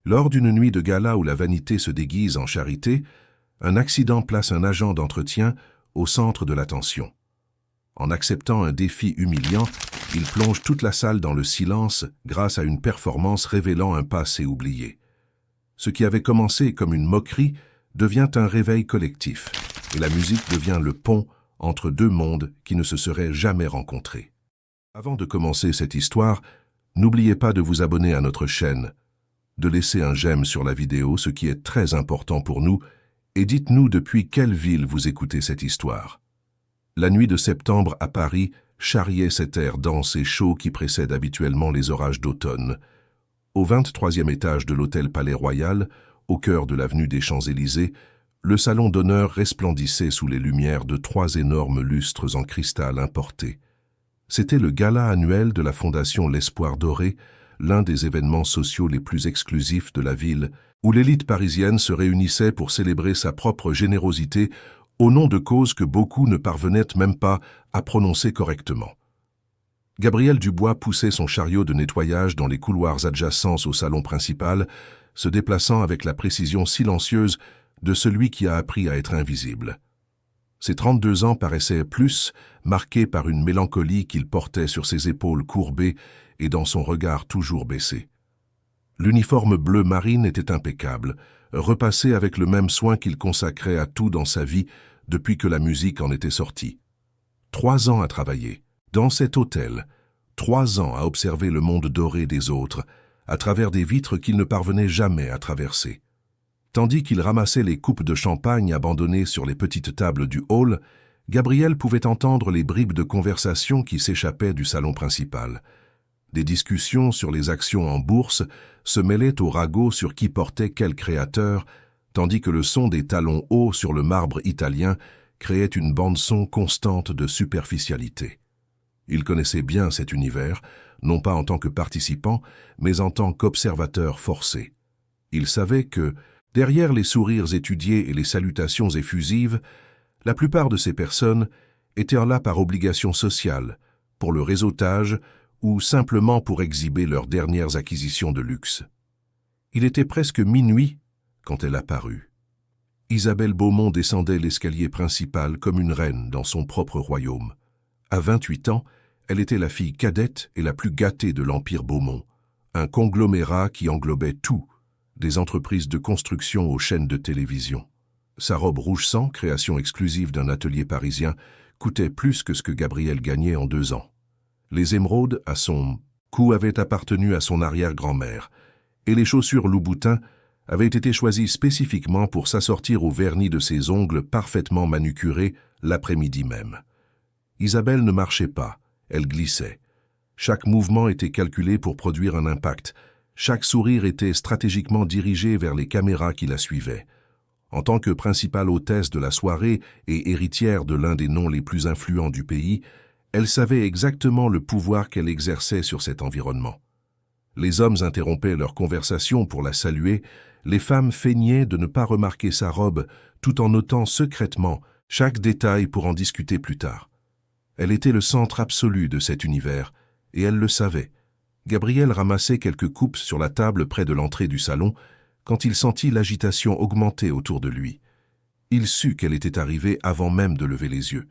Lors d'une nuit de gala où la vanité se déguise en charité, un accident place un agent d'entretien au centre de l'attention. En acceptant un défi humiliant, il plonge toute la salle dans le silence grâce à une performance révélant un passé oublié. Ce qui avait commencé comme une moquerie devient un réveil collectif, et la musique devient le pont entre deux mondes qui ne se seraient jamais rencontrés. Avant de commencer cette histoire, n'oubliez pas de vous abonner à notre chaîne, de laisser un j'aime sur la vidéo, ce qui est très important pour nous, et dites-nous depuis quelle ville vous écoutez cette histoire. La nuit de septembre à Paris charriait cet air dense et chaud qui précède habituellement les orages d'automne. Au 23e étage de l'hôtel Palais-Royal, au cœur de l'avenue des Champs-Élysées, le salon d'honneur resplendissait sous les lumières de 3 énormes lustres en cristal importé. C'était le gala annuel de la Fondation L'Espoir Doré, l'un des événements sociaux les plus exclusifs de la ville, où l'élite parisienne se réunissait pour célébrer sa propre générosité au nom de causes que beaucoup ne parvenaient même pas à prononcer correctement. Gabriel Dubois poussait son chariot de nettoyage dans les couloirs adjacents au salon principal, se déplaçant avec la précision silencieuse de celui qui a appris à être invisible. Ses 32 ans paraissaient plus marqués par une mélancolie qu'il portait sur ses épaules courbées et dans son regard toujours baissé. L'uniforme bleu marine était impeccable, repassé avec le même soin qu'il consacrait à tout dans sa vie depuis que la musique en était sortie. 3 ans à travailler, dans cet hôtel, 3 ans à observer le monde doré des autres, à travers des vitres qu'il ne parvenait jamais à traverser. Tandis qu'il ramassait les coupes de champagne abandonnées sur les petites tables du hall, Gabriel pouvait entendre les bribes de conversation qui s'échappaient du salon principal. Des discussions sur les actions en bourse se mêlaient au ragot sur qui portait quel créateur, tandis que le son des talons hauts sur le marbre italien créait une bande-son constante de superficialité. Il connaissait bien cet univers, non pas en tant que participant, mais en tant qu'observateur forcé. Il savait que, derrière les sourires étudiés et les salutations effusives, la plupart de ces personnes étaient là par obligation sociale, pour le réseautage ou simplement pour exhiber leurs dernières acquisitions de luxe. Il était presque minuit quand elle apparut. Isabelle Beaumont descendait l'escalier principal comme une reine dans son propre royaume. À 28 ans, elle était la fille cadette et la plus gâtée de l'Empire Beaumont, un conglomérat qui englobait tout, des entreprises de construction aux chaînes de télévision. Sa robe rouge sang, création exclusive d'un atelier parisien, coûtait plus que ce que Gabriel gagnait en 2 ans. Les émeraudes à son cou avaient appartenu à son arrière-grand-mère, et les chaussures Louboutin avaient été choisies spécifiquement pour s'assortir au vernis de ses ongles parfaitement manucurés l'après-midi même. Isabelle ne marchait pas, elle glissait. Chaque mouvement était calculé pour produire un impact. Chaque sourire était stratégiquement dirigé vers les caméras qui la suivaient. En tant que principale hôtesse de la soirée et héritière de l'un des noms les plus influents du pays, elle savait exactement le pouvoir qu'elle exerçait sur cet environnement. Les hommes interrompaient leur conversation pour la saluer, les femmes feignaient de ne pas remarquer sa robe tout en notant secrètement chaque détail pour en discuter plus tard. Elle était le centre absolu de cet univers, et elle le savait. Gabriel ramassait quelques coupes sur la table près de l'entrée du salon quand il sentit l'agitation augmenter autour de lui. Il sut qu'elle était arrivée avant même de lever les yeux.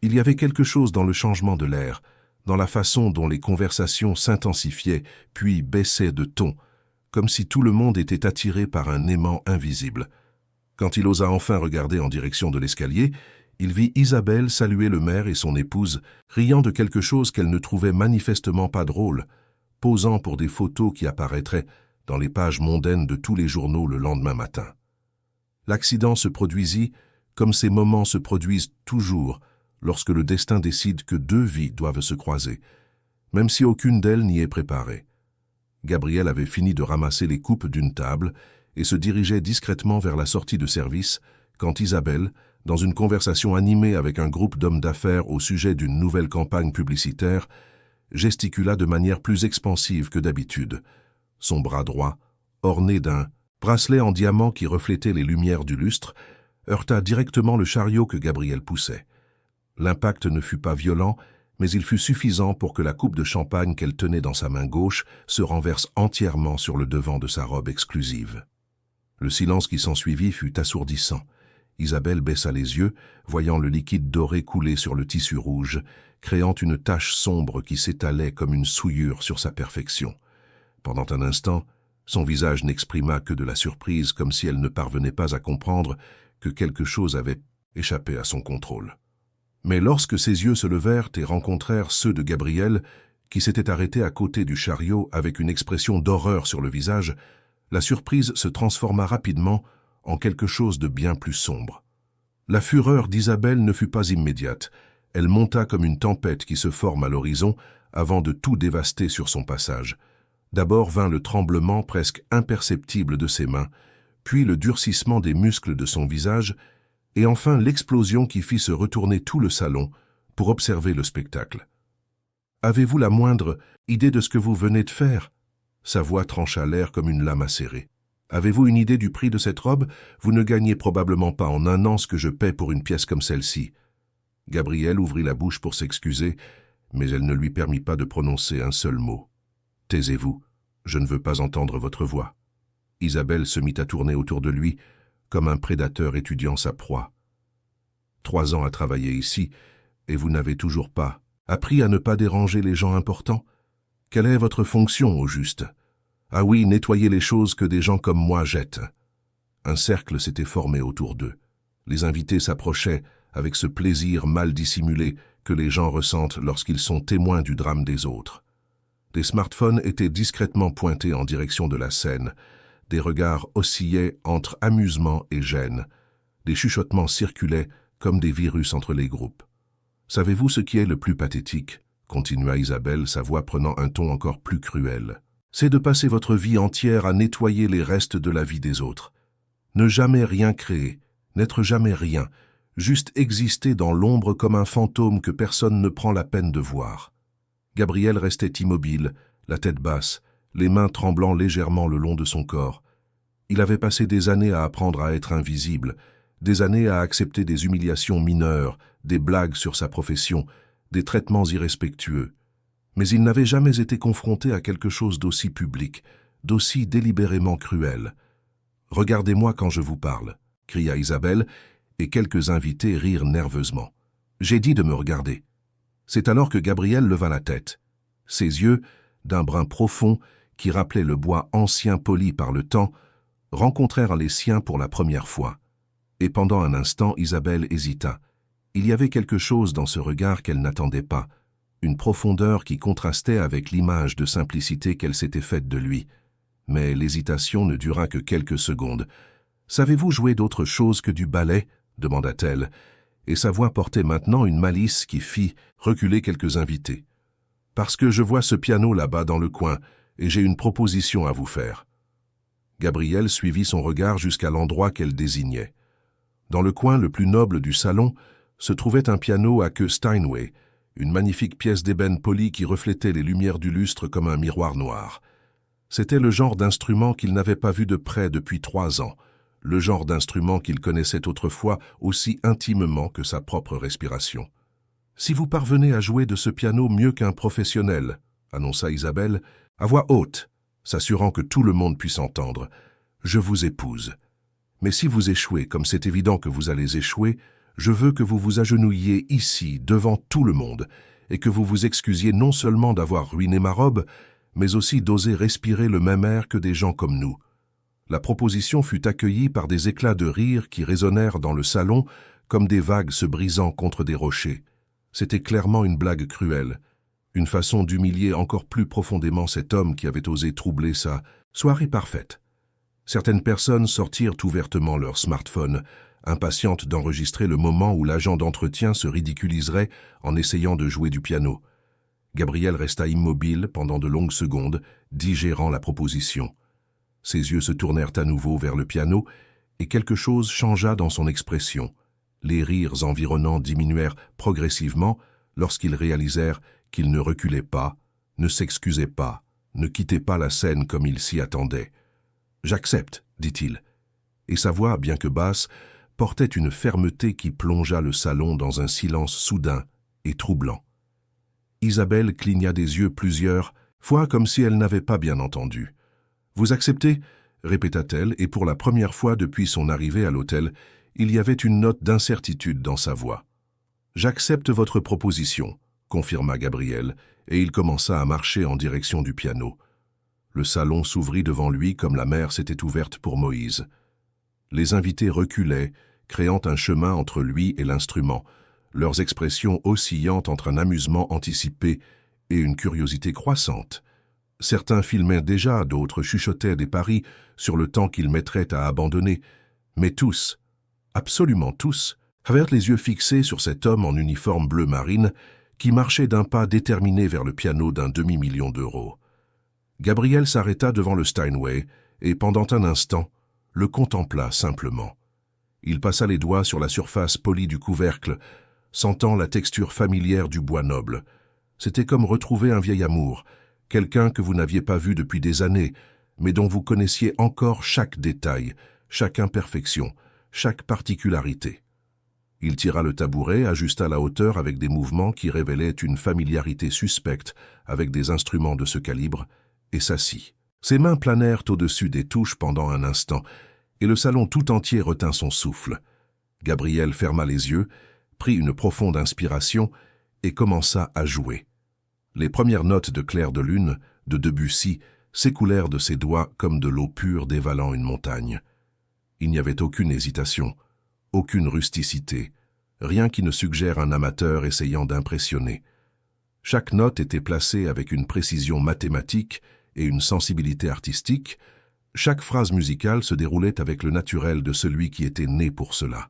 Il y avait quelque chose dans le changement de l'air, dans la façon dont les conversations s'intensifiaient puis baissaient de ton, comme si tout le monde était attiré par un aimant invisible. Quand il osa enfin regarder en direction de l'escalier, il vit Isabelle saluer le maire et son épouse, riant de quelque chose qu'elle ne trouvait manifestement pas drôle, posant pour des photos qui apparaîtraient dans les pages mondaines de tous les journaux le lendemain matin. L'accident se produisit comme ces moments se produisent toujours lorsque le destin décide que 2 vies doivent se croiser, même si aucune d'elles n'y est préparée. Gabriel avait fini de ramasser les coupes d'une table et se dirigeait discrètement vers la sortie de service quand Isabelle, dans une conversation animée avec un groupe d'hommes d'affaires au sujet d'une nouvelle campagne publicitaire, gesticula de manière plus expansive que d'habitude. Son bras droit, orné d'un bracelet en diamant qui reflétait les lumières du lustre, heurta directement le chariot que Gabriel poussait. L'impact ne fut pas violent, mais il fut suffisant pour que la coupe de champagne qu'elle tenait dans sa main gauche se renverse entièrement sur le devant de sa robe exclusive. Le silence qui s'ensuivit fut assourdissant. Isabelle baissa les yeux, voyant le liquide doré couler sur le tissu rouge, créant une tache sombre qui s'étalait comme une souillure sur sa perfection. Pendant un instant, son visage n'exprima que de la surprise, comme si elle ne parvenait pas à comprendre que quelque chose avait échappé à son contrôle. Mais lorsque ses yeux se levèrent et rencontrèrent ceux de Gabriel, qui s'était arrêté à côté du chariot avec une expression d'horreur sur le visage, la surprise se transforma rapidement en quelque chose de bien plus sombre. La fureur d'Isabelle ne fut pas immédiate. Elle monta comme une tempête qui se forme à l'horizon avant de tout dévaster sur son passage. D'abord vint le tremblement presque imperceptible de ses mains, puis le durcissement des muscles de son visage, et enfin l'explosion qui fit se retourner tout le salon pour observer le spectacle. « Avez-vous la moindre idée de ce que vous venez de faire ?» Sa voix trancha l'air comme une lame acérée. « Avez-vous une idée du prix de cette robe? Vous ne gagnez probablement pas en un an ce que je paie pour une pièce comme celle-ci. » Gabrielle ouvrit la bouche pour s'excuser, mais elle ne lui permit pas de prononcer un seul mot. « Taisez-vous, je ne veux pas entendre votre voix. » Isabelle se mit à tourner autour de lui, comme un prédateur étudiant sa proie. « 3 ans à travailler ici, et vous n'avez toujours pas appris à ne pas déranger les gens importants? Quelle est votre fonction, au juste? Ah oui, nettoyer les choses que des gens comme moi jettent. » Un cercle s'était formé autour d'eux. Les invités s'approchaient avec ce plaisir mal dissimulé que les gens ressentent lorsqu'ils sont témoins du drame des autres. Des smartphones étaient discrètement pointés en direction de la scène. Des regards oscillaient entre amusement et gêne. Des chuchotements circulaient comme des virus entre les groupes. « Savez-vous ce qui est le plus pathétique ?» continua Isabelle, sa voix prenant un ton encore plus cruel. « C'est de passer votre vie entière à nettoyer les restes de la vie des autres. Ne jamais rien créer, n'être jamais rien, juste exister dans l'ombre comme un fantôme que personne ne prend la peine de voir. » Gabriel restait immobile, la tête basse, les mains tremblant légèrement le long de son corps. Il avait passé des années à apprendre à être invisible, des années à accepter des humiliations mineures, des blagues sur sa profession, des traitements irrespectueux. Mais il n'avait jamais été confronté à quelque chose d'aussi public, d'aussi délibérément cruel. « Regardez-moi quand je vous parle », cria Isabelle, et quelques invités rirent nerveusement. « J'ai dit de me regarder. » C'est alors que Gabriel leva la tête. Ses yeux, d'un brun profond, qui rappelait le bois ancien poli par le temps, rencontrèrent les siens pour la première fois. Et pendant un instant, Isabelle hésita. Il y avait quelque chose dans ce regard qu'elle n'attendait pas, une profondeur qui contrastait avec l'image de simplicité qu'elle s'était faite de lui. Mais l'hésitation ne dura que quelques secondes. « Savez-vous jouer d'autre chose que du ballet ?» demanda-t-elle, et sa voix portait maintenant une malice qui fit reculer quelques invités. « Parce que je vois ce piano là-bas dans le coin, et j'ai une proposition à vous faire. » Gabrielle suivit son regard jusqu'à l'endroit qu'elle désignait. Dans le coin le plus noble du salon se trouvait un piano à queue Steinway, une magnifique pièce d'ébène polie qui reflétait les lumières du lustre comme un miroir noir. C'était le genre d'instrument qu'il n'avait pas vu de près depuis 3 ans, le genre d'instrument qu'il connaissait autrefois aussi intimement que sa propre respiration. « Si vous parvenez à jouer de ce piano mieux qu'un professionnel, » annonça Isabelle, à voix haute, s'assurant que tout le monde puisse entendre, « je vous épouse. Mais si vous échouez, comme c'est évident que vous allez échouer, je veux que vous vous agenouilliez ici, devant tout le monde, et que vous vous excusiez non seulement d'avoir ruiné ma robe, mais aussi d'oser respirer le même air que des gens comme nous. » La proposition fut accueillie par des éclats de rire qui résonnèrent dans le salon comme des vagues se brisant contre des rochers. C'était clairement une blague cruelle, une façon d'humilier encore plus profondément cet homme qui avait osé troubler sa soirée parfaite. Certaines personnes sortirent ouvertement leur smartphone, impatientes d'enregistrer le moment où l'agent d'entretien se ridiculiserait en essayant de jouer du piano. Gabriel resta immobile pendant de longues secondes, digérant la proposition. Ses yeux se tournèrent à nouveau vers le piano, et quelque chose changea dans son expression. Les rires environnants diminuèrent progressivement lorsqu'ils réalisèrent qu'il ne reculait pas, ne s'excusait pas, ne quittait pas la scène comme il s'y attendait. « J'accepte, dit-il. » Et sa voix, bien que basse, portait une fermeté qui plongea le salon dans un silence soudain et troublant. Isabelle cligna des yeux plusieurs fois comme si elle n'avait pas bien entendu. « Vous acceptez » répéta-t-elle, et pour la première fois depuis son arrivée à l'hôtel, il y avait une note d'incertitude dans sa voix. « J'accepte votre proposition », confirma Gabriel, et il commença à marcher en direction du piano. Le salon s'ouvrit devant lui comme la mer s'était ouverte pour Moïse. Les invités reculaient, créant un chemin entre lui et l'instrument, leurs expressions oscillant entre un amusement anticipé et une curiosité croissante. Certains filmaient déjà, d'autres chuchotaient des paris sur le temps qu'ils mettraient à abandonner, mais tous, absolument tous, avaient les yeux fixés sur cet homme en uniforme bleu marine qui marchait d'un pas déterminé vers le piano d'un demi-million d'euros. Gabriel s'arrêta devant le Steinway et, pendant un instant, le contempla simplement. Il passa les doigts sur la surface polie du couvercle, sentant la texture familière du bois noble. C'était comme retrouver un vieil amour, quelqu'un que vous n'aviez pas vu depuis des années, mais dont vous connaissiez encore chaque détail, chaque imperfection, chaque particularité. Il tira le tabouret, ajusta la hauteur avec des mouvements qui révélaient une familiarité suspecte avec des instruments de ce calibre, et s'assit. Ses mains planèrent au-dessus des touches pendant un instant, et le salon tout entier retint son souffle. Gabriel ferma les yeux, prit une profonde inspiration et commença à jouer. Les premières notes de Clair de Lune, de Debussy, s'écoulèrent de ses doigts comme de l'eau pure dévalant une montagne. Il n'y avait aucune hésitation, aucune rusticité, rien qui ne suggère un amateur essayant d'impressionner. Chaque note était placée avec une précision mathématique et une sensibilité artistique. Chaque phrase musicale se déroulait avec le naturel de celui qui était né pour cela.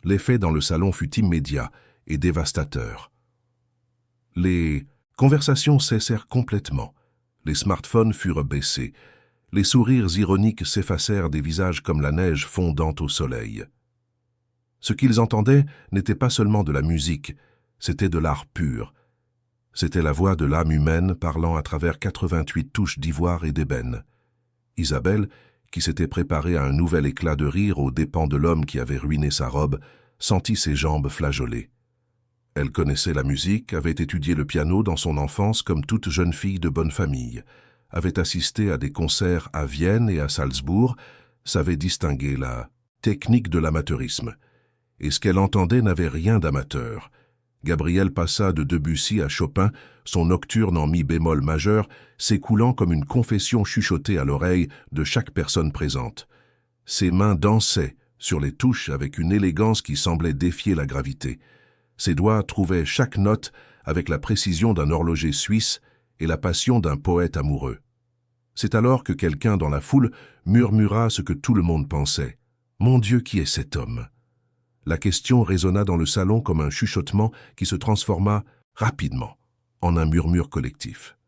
L'effet dans le salon fut immédiat et dévastateur. Les conversations cessèrent complètement. Les smartphones furent baissés. Les sourires ironiques s'effacèrent des visages comme la neige fondant au soleil. Ce qu'ils entendaient n'était pas seulement de la musique, c'était de l'art pur. C'était la voix de l'âme humaine parlant à travers 88 touches d'ivoire et d'ébène. Isabelle, qui s'était préparée à un nouvel éclat de rire aux dépens de l'homme qui avait ruiné sa robe, sentit ses jambes flageoler. Elle connaissait la musique, avait étudié le piano dans son enfance comme toute jeune fille de bonne famille, avait assisté à des concerts à Vienne et à Salzbourg, savait distinguer la technique de l'amateurisme. Et ce qu'elle entendait n'avait rien d'amateur. Gabriel passa de Debussy à Chopin, son nocturne en mi bémol majeur, s'écoulant comme une confession chuchotée à l'oreille de chaque personne présente. Ses mains dansaient sur les touches avec une élégance qui semblait défier la gravité. Ses doigts trouvaient chaque note avec la précision d'un horloger suisse et la passion d'un poète amoureux. C'est alors que quelqu'un dans la foule murmura ce que tout le monde pensait. « Mon Dieu, qui est cet homme ?» La question résonna dans le salon comme un chuchotement qui se transforma rapidement en un murmure collectif.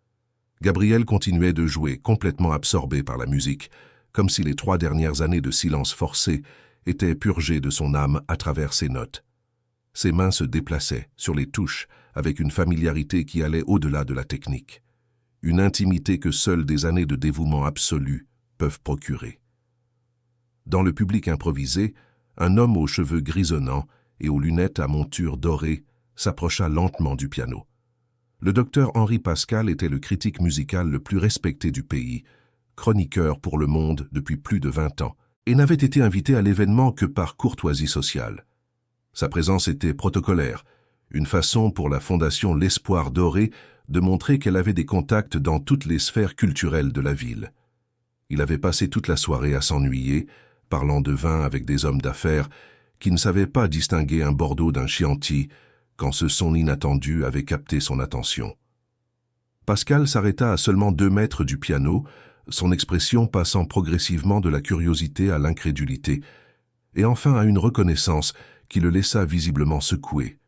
Gabriel continuait de jouer, complètement absorbé par la musique, comme si les 3 dernières années de silence forcé étaient purgées de son âme à travers ses notes. Ses mains se déplaçaient sur les touches avec une familiarité qui allait au-delà de la technique, une intimité que seules des années de dévouement absolu peuvent procurer. Dans le public improvisé, un homme aux cheveux grisonnants et aux lunettes à monture dorée s'approcha lentement du piano. Le docteur Henri Pascal était le critique musical le plus respecté du pays, chroniqueur pour Le Monde depuis plus de 20 ans, et n'avait été invité à l'événement que par courtoisie sociale. Sa présence était protocolaire, une façon pour la fondation L'Espoir Doré de montrer qu'elle avait des contacts dans toutes les sphères culturelles de la ville. Il avait passé toute la soirée à s'ennuyer, parlant de vin avec des hommes d'affaires qui ne savaient pas distinguer un Bordeaux d'un Chianti quand ce son inattendu avait capté son attention. Pascal s'arrêta à seulement 2 mètres du piano, son expression passant progressivement de la curiosité à l'incrédulité, et enfin à une reconnaissance qui le laissa visiblement secoué.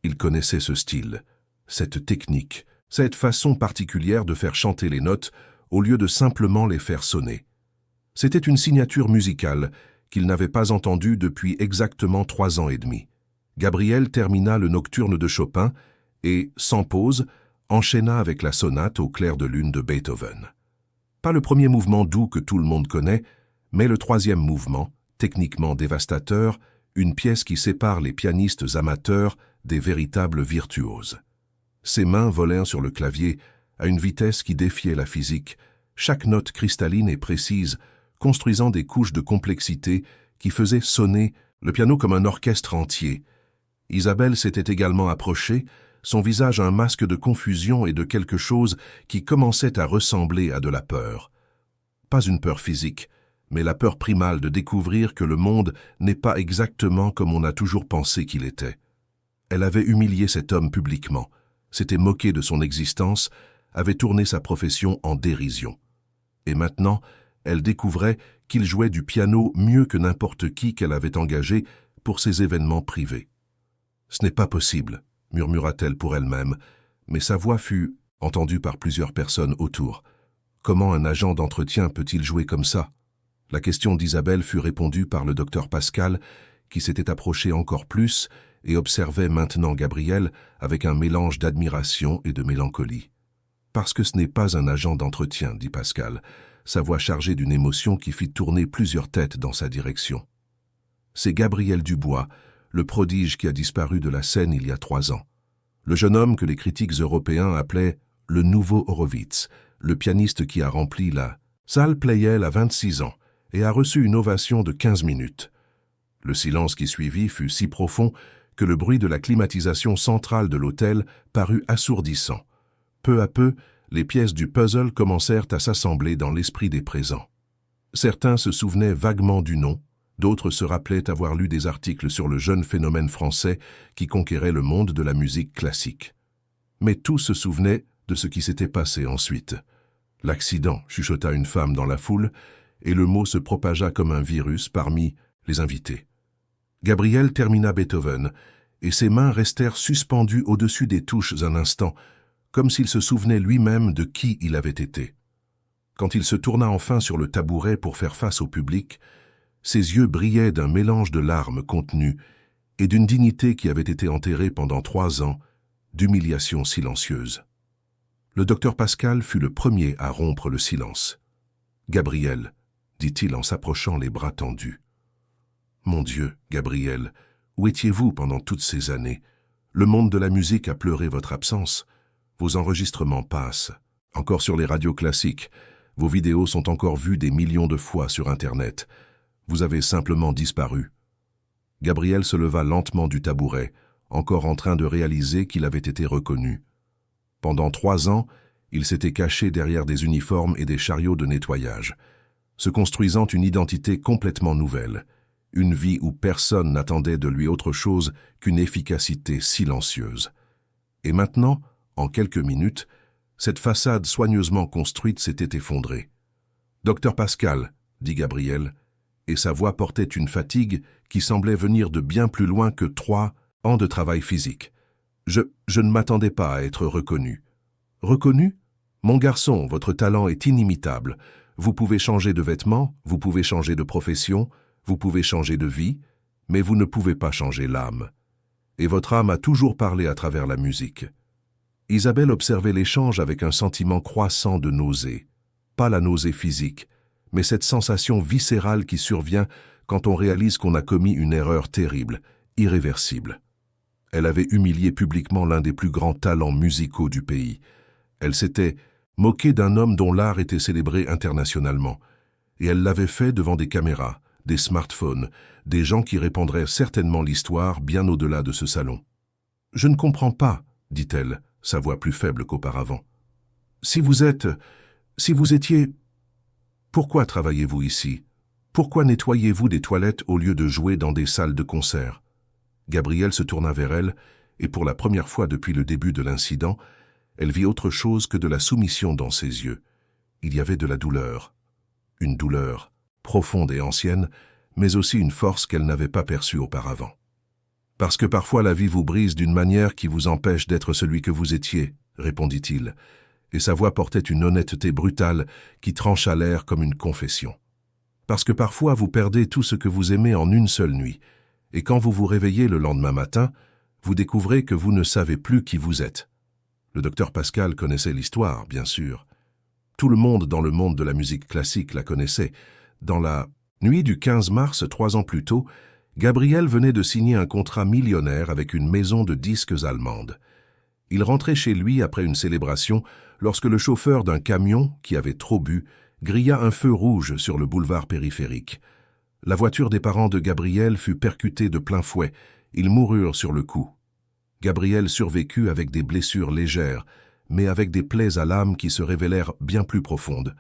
Il connaissait ce style, cette technique, cette façon particulière de faire chanter les notes au lieu de simplement les faire sonner. C'était une signature musicale qu'il n'avait pas entendue depuis exactement 3 ans et demi. Gabriel termina le nocturne de Chopin et, sans pause, enchaîna avec la sonate au clair de lune de Beethoven. Pas le premier mouvement doux que tout le monde connaît, mais le 3e mouvement, techniquement dévastateur, une pièce qui sépare les pianistes amateurs des véritables virtuoses. Ses mains volèrent sur le clavier à une vitesse qui défiait la physique, chaque note cristalline et précise, construisant des couches de complexité qui faisaient sonner le piano comme un orchestre entier. Isabelle s'était également approchée, son visage un masque de confusion et de quelque chose qui commençait à ressembler à de la peur. Pas une peur physique, mais la peur primale de découvrir que le monde n'est pas exactement comme on a toujours pensé qu'il était. Elle avait humilié cet homme publiquement, s'était moquée de son existence, avait tourné sa profession en dérision. Et maintenant, elle découvrait qu'il jouait du piano mieux que n'importe qui qu'elle avait engagé pour ses événements privés. « Ce n'est pas possible », murmura-t-elle pour elle-même, mais sa voix fut entendue par plusieurs personnes autour. « Comment un agent d'entretien peut-il jouer comme ça ?» La question d'Isabelle fut répondue par le docteur Pascal, qui s'était approché encore plus et observait maintenant Gabriel avec un mélange d'admiration et de mélancolie. « Parce que ce n'est pas un agent d'entretien, dit Pascal, sa voix chargée d'une émotion qui fit tourner plusieurs têtes dans sa direction. C'est Gabriel Dubois, le prodige qui a disparu de la scène il y a 3 ans. Le jeune homme que les critiques européens appelaient le nouveau Horowitz, le pianiste qui a rempli la salle Pleyel à 26 ans et a reçu une ovation de 15 minutes. Le silence qui suivit fut si profond que le bruit de la climatisation centrale de l'hôtel parut assourdissant. Peu à peu, les pièces du puzzle commencèrent à s'assembler dans l'esprit des présents. Certains se souvenaient vaguement du nom, d'autres se rappelaient avoir lu des articles sur le jeune phénomène français qui conquérait le monde de la musique classique. Mais tous se souvenaient de ce qui s'était passé ensuite. L'accident, chuchota une femme dans la foule, et le mot se propagea comme un virus parmi les invités. Gabriel termina Beethoven, et ses mains restèrent suspendues au-dessus des touches un instant, comme s'il se souvenait lui-même de qui il avait été. Quand il se tourna enfin sur le tabouret pour faire face au public, ses yeux brillaient d'un mélange de larmes contenues et d'une dignité qui avait été enterrée pendant 3 ans, d'humiliation silencieuse. Le docteur Pascal fut le premier à rompre le silence. « Gabriel, dit-il en s'approchant les bras tendus. « Mon Dieu, Gabriel, où étiez-vous pendant toutes ces années? Le monde de la musique a pleuré votre absence. Vos enregistrements passent, encore sur les radios classiques. Vos vidéos sont encore vues des millions de fois sur Internet. Vous avez simplement disparu. » Gabriel se leva lentement du tabouret, encore en train de réaliser qu'il avait été reconnu. Pendant 3 ans, il s'était caché derrière des uniformes et des chariots de nettoyage, se construisant une identité complètement nouvelle, une vie où personne n'attendait de lui autre chose qu'une efficacité silencieuse. Et maintenant, en quelques minutes, cette façade soigneusement construite s'était effondrée. « Docteur Pascal, » dit Gabriel, et sa voix portait une fatigue qui semblait venir de bien plus loin que 3 ans de travail physique. « Je ne m'attendais pas à être reconnu. »« Reconnu ? Mon garçon, votre talent est inimitable. Vous pouvez changer de vêtements, vous pouvez changer de profession, vous pouvez changer de vie, mais vous ne pouvez pas changer l'âme. Et votre âme a toujours parlé à travers la musique. » Isabelle observait l'échange avec un sentiment croissant de nausée. Pas la nausée physique, mais cette sensation viscérale qui survient quand on réalise qu'on a commis une erreur terrible, irréversible. Elle avait humilié publiquement l'un des plus grands talents musicaux du pays. Elle s'était moquée d'un homme dont l'art était célébré internationalement, et elle l'avait fait devant des caméras, des smartphones, des gens qui répandraient certainement l'histoire bien au-delà de ce salon. « Je ne comprends pas, » dit-elle, sa voix plus faible qu'auparavant. « Si vous étiez... Pourquoi travaillez-vous ici? Pourquoi nettoyez-vous des toilettes au lieu de jouer dans des salles de concert ?» Gabriel se tourna vers elle, et pour la première fois depuis le début de l'incident, elle vit autre chose que de la soumission dans ses yeux. Il y avait de la douleur. Une douleur, profonde et ancienne, mais aussi une force qu'elle n'avait pas perçue auparavant. « Parce que parfois la vie vous brise d'une manière qui vous empêche d'être celui que vous étiez, » répondit-il, et sa voix portait une honnêteté brutale qui trancha l'air comme une confession. « Parce que parfois vous perdez tout ce que vous aimez en une seule nuit, et quand vous vous réveillez le lendemain matin, vous découvrez que vous ne savez plus qui vous êtes. » Le docteur Pascal connaissait l'histoire, bien sûr. Tout le monde dans le monde de la musique classique la connaissait. Dans la nuit du 15 mars, 3 ans plus tôt, Gabriel venait de signer un contrat millionnaire avec une maison de disques allemande. Il rentrait chez lui après une célébration lorsque le chauffeur d'un camion, qui avait trop bu, grilla un feu rouge sur le boulevard périphérique. La voiture des parents de Gabriel fut percutée de plein fouet. Ils moururent sur le coup. Gabriel survécut avec des blessures légères, mais avec des plaies à l'âme qui se révélèrent bien plus profondes.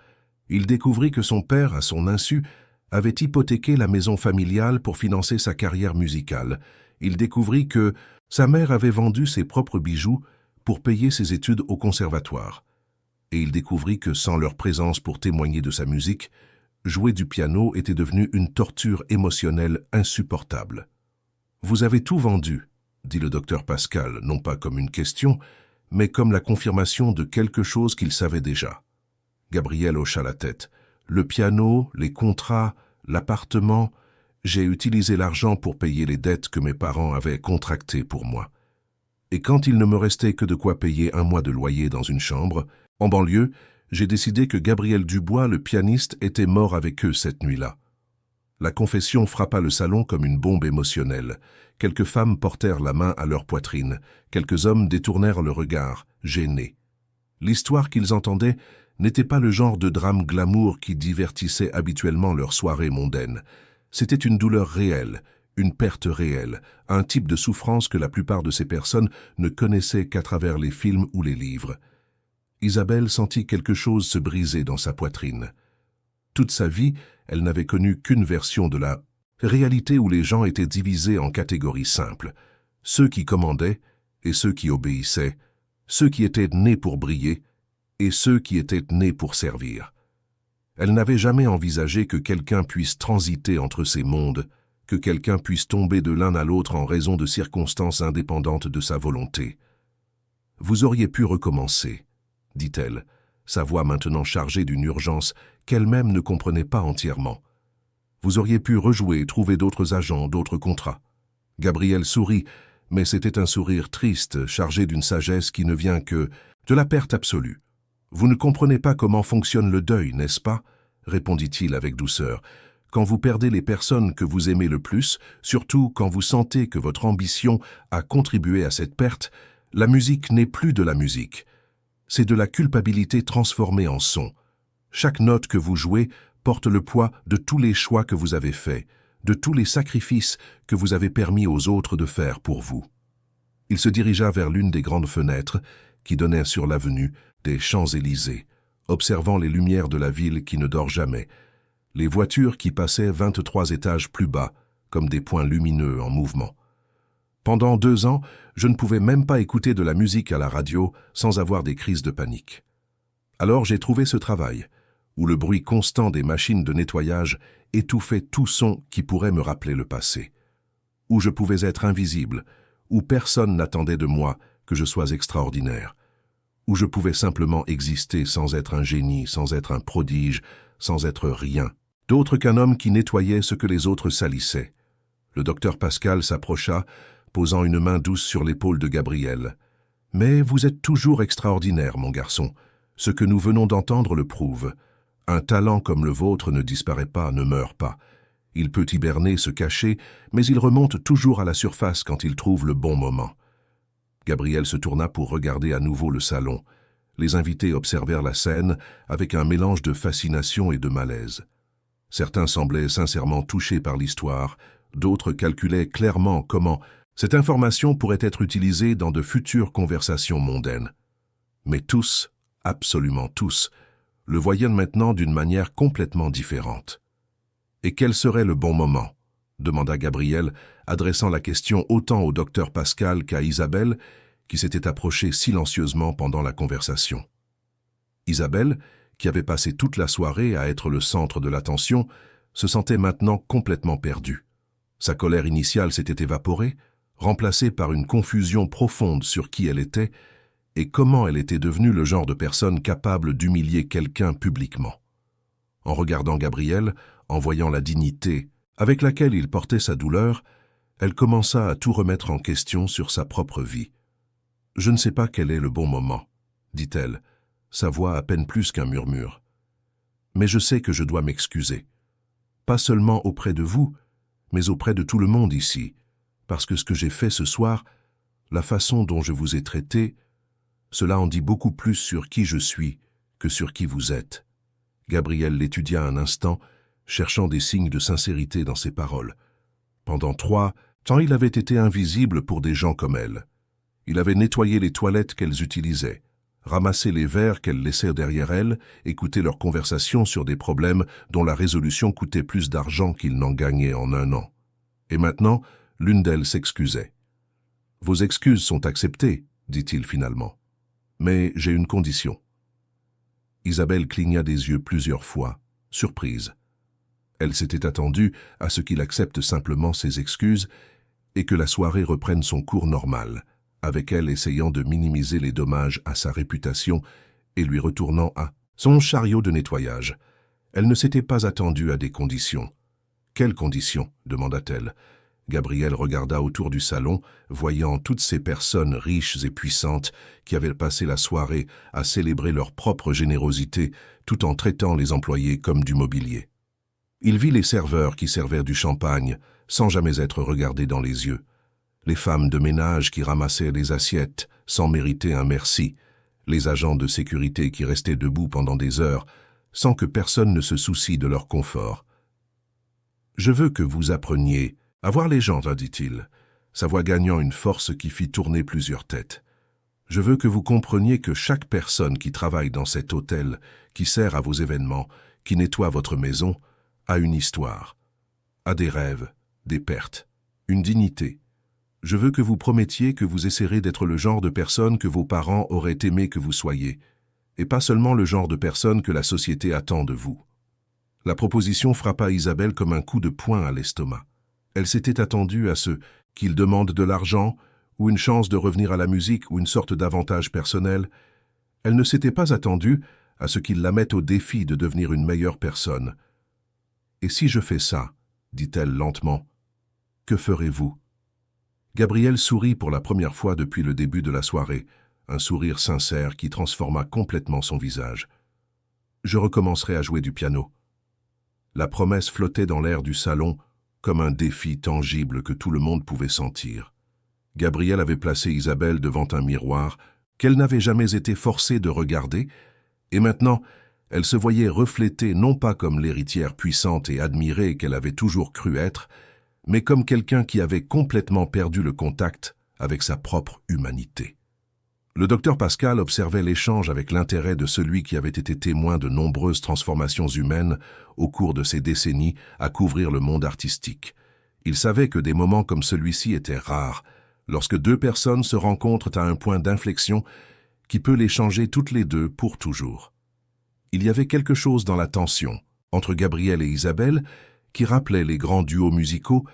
Il découvrit que son père, à son insu, avait hypothéqué la maison familiale pour financer sa carrière musicale. Il découvrit que sa mère avait vendu ses propres bijoux pour payer ses études au conservatoire. Et il découvrit que sans leur présence pour témoigner de sa musique, jouer du piano était devenu une torture émotionnelle insupportable. « Vous avez tout vendu », dit le docteur Pascal, non pas comme une question, mais comme la confirmation de quelque chose qu'il savait déjà. Gabriel hocha la tête. « Le piano, les contrats, l'appartement, j'ai utilisé l'argent pour payer les dettes que mes parents avaient contractées pour moi. Et quand il ne me restait que de quoi payer un mois de loyer dans une chambre, en banlieue, j'ai décidé que Gabriel Dubois, le pianiste, était mort avec eux cette nuit-là. » La confession frappa le salon comme une bombe émotionnelle. Quelques femmes portèrent la main à leur poitrine. Quelques hommes détournèrent le regard, gênés. L'histoire qu'ils entendaient n'était pas le genre de drame glamour qui divertissait habituellement leurs soirées mondaines. C'était une douleur réelle, une perte réelle, un type de souffrance que la plupart de ces personnes ne connaissaient qu'à travers les films ou les livres. Isabelle sentit quelque chose se briser dans sa poitrine. Toute sa vie, elle n'avait connu qu'une version de la réalité où les gens étaient divisés en catégories simples. Ceux qui commandaient et ceux qui obéissaient, ceux qui étaient nés pour briller et ceux qui étaient nés pour servir. Elle n'avait jamais envisagé que quelqu'un puisse transiter entre ces mondes, que quelqu'un puisse tomber de l'un à l'autre en raison de circonstances indépendantes de sa volonté. « Vous auriez pu recommencer », dit-elle, sa voix maintenant chargée d'une urgence qu'elle-même ne comprenait pas entièrement. « Vous auriez pu rejouer, trouver d'autres agents, d'autres contrats. » Gabriel sourit, mais c'était un sourire triste, chargé d'une sagesse qui ne vient que de la perte absolue. « Vous ne comprenez pas comment fonctionne le deuil, n'est-ce pas ?» répondit-il avec douceur. « Quand vous perdez les personnes que vous aimez le plus, surtout quand vous sentez que votre ambition a contribué à cette perte, la musique n'est plus de la musique. C'est de la culpabilité transformée en son. Chaque note que vous jouez porte le poids de tous les choix que vous avez faits, de tous les sacrifices que vous avez permis aux autres de faire pour vous. » Il se dirigea vers l'une des grandes fenêtres qui donnaient sur l'avenue des Champs-Élysées, observant les lumières de la ville qui ne dort jamais, les voitures qui passaient 23 étages plus bas, comme des points lumineux en mouvement. Pendant 2 ans, je ne pouvais même pas écouter de la musique à la radio sans avoir des crises de panique. Alors j'ai trouvé ce travail, où le bruit constant des machines de nettoyage étouffait tout son qui pourrait me rappeler le passé, où je pouvais être invisible, où personne n'attendait de moi que je sois extraordinaire, où je pouvais simplement exister sans être un génie, sans être un prodige, sans être rien, d'autre qu'un homme qui nettoyait ce que les autres salissaient. Le docteur Pascal s'approcha, posant une main douce sur l'épaule de Gabriel. « Mais vous êtes toujours extraordinaire, mon garçon. Ce que nous venons d'entendre le prouve. Un talent comme le vôtre ne disparaît pas, ne meurt pas. Il peut hiberner, se cacher, mais il remonte toujours à la surface quand il trouve le bon moment. » Gabriel se tourna pour regarder à nouveau le salon. Les invités observèrent la scène avec un mélange de fascination et de malaise. Certains semblaient sincèrement touchés par l'histoire, d'autres calculaient clairement comment cette information pourrait être utilisée dans de futures conversations mondaines. Mais tous, absolument tous, le voyaient maintenant d'une manière complètement différente. « Et quel serait le bon moment ?» demanda Gabriel, adressant la question autant au docteur Pascal qu'à Isabelle, qui s'était approchée silencieusement pendant la conversation. Isabelle, qui avait passé toute la soirée à être le centre de l'attention, se sentait maintenant complètement perdue. Sa colère initiale s'était évaporée, remplacée par une confusion profonde sur qui elle était et comment elle était devenue le genre de personne capable d'humilier quelqu'un publiquement. En regardant Gabriel, en voyant la dignité avec laquelle il portait sa douleur, elle commença à tout remettre en question sur sa propre vie. « Je ne sais pas quel est le bon moment, » dit-elle, sa voix à peine plus qu'un murmure. « Mais je sais que je dois m'excuser. Pas seulement auprès de vous, mais auprès de tout le monde ici, parce que ce que j'ai fait ce soir, la façon dont je vous ai traité, Cela en dit beaucoup plus sur qui je suis que sur qui vous êtes. » Gabriel l'étudia un instant, cherchant des signes de sincérité dans ses paroles. Pendant 3 ans, il avait été invisible pour des gens comme elle. Il avait nettoyé les toilettes qu'elles utilisaient, ramassé les verres qu'elles laissaient derrière elles, écouté leurs conversations sur des problèmes dont la résolution coûtait plus d'argent qu'il n'en gagnait en 1 an. Et maintenant, l'une d'elles s'excusait. « Vos excuses sont acceptées, » dit-il finalement. « Mais j'ai une condition. » Isabelle cligna des yeux plusieurs fois, surprise. Elle s'était attendue à ce qu'il accepte simplement ses excuses et que la soirée reprenne son cours normal, avec elle essayant de minimiser les dommages à sa réputation et lui retournant à son chariot de nettoyage. Elle ne s'était pas attendue à des conditions. « Quelles conditions ?» demanda-t-elle. Gabriel regarda autour du salon, voyant toutes ces personnes riches et puissantes qui avaient passé la soirée à célébrer leur propre générosité tout en traitant les employés comme du mobilier. Il vit les serveurs qui servaient du champagne sans jamais être regardés dans les yeux, les femmes de ménage qui ramassaient les assiettes sans mériter un merci, les agents de sécurité qui restaient debout pendant des heures sans que personne ne se soucie de leur confort. « Je veux que vous appreniez à voir les gens, » dit-il, sa voix gagnant une force qui fit tourner plusieurs têtes. « Je veux que vous compreniez que chaque personne qui travaille dans cet hôtel, qui sert à vos événements, qui nettoie votre maison, a une histoire, a des rêves, des pertes, une dignité. Je veux que vous promettiez que vous essaierez d'être le genre de personne que vos parents auraient aimé que vous soyez, et pas seulement le genre de personne que la société attend de vous. » La proposition frappa Isabelle comme un coup de poing à l'estomac. Elle s'était attendue à ce qu'il demande de l'argent, ou une chance de revenir à la musique, ou une sorte d'avantage personnel. Elle ne s'était pas attendue à ce qu'il la mette au défi de devenir une meilleure personne. « Et si je fais ça, » dit-elle lentement, « que ferez-vous » Gabriel sourit pour la première fois depuis le début de la soirée, un sourire sincère qui transforma complètement son visage. « Je recommencerai à jouer du piano. » La promesse flottait dans l'air du salon comme un défi tangible que tout le monde pouvait sentir. Gabriel avait placé Isabelle devant un miroir qu'elle n'avait jamais été forcée de regarder, et maintenant, elle se voyait reflétée non pas comme l'héritière puissante et admirée qu'elle avait toujours cru être, mais comme quelqu'un qui avait complètement perdu le contact avec sa propre humanité. Le docteur Pascal observait l'échange avec l'intérêt de celui qui avait été témoin de nombreuses transformations humaines au cours de ces décennies à couvrir le monde artistique. Il savait que des moments comme celui-ci étaient rares, lorsque 2 personnes se rencontrent à un point d'inflexion qui peut les changer toutes les deux pour toujours. Il y avait quelque chose dans la tension entre Gabriel et Isabelle qui rappelait les grands duos musicaux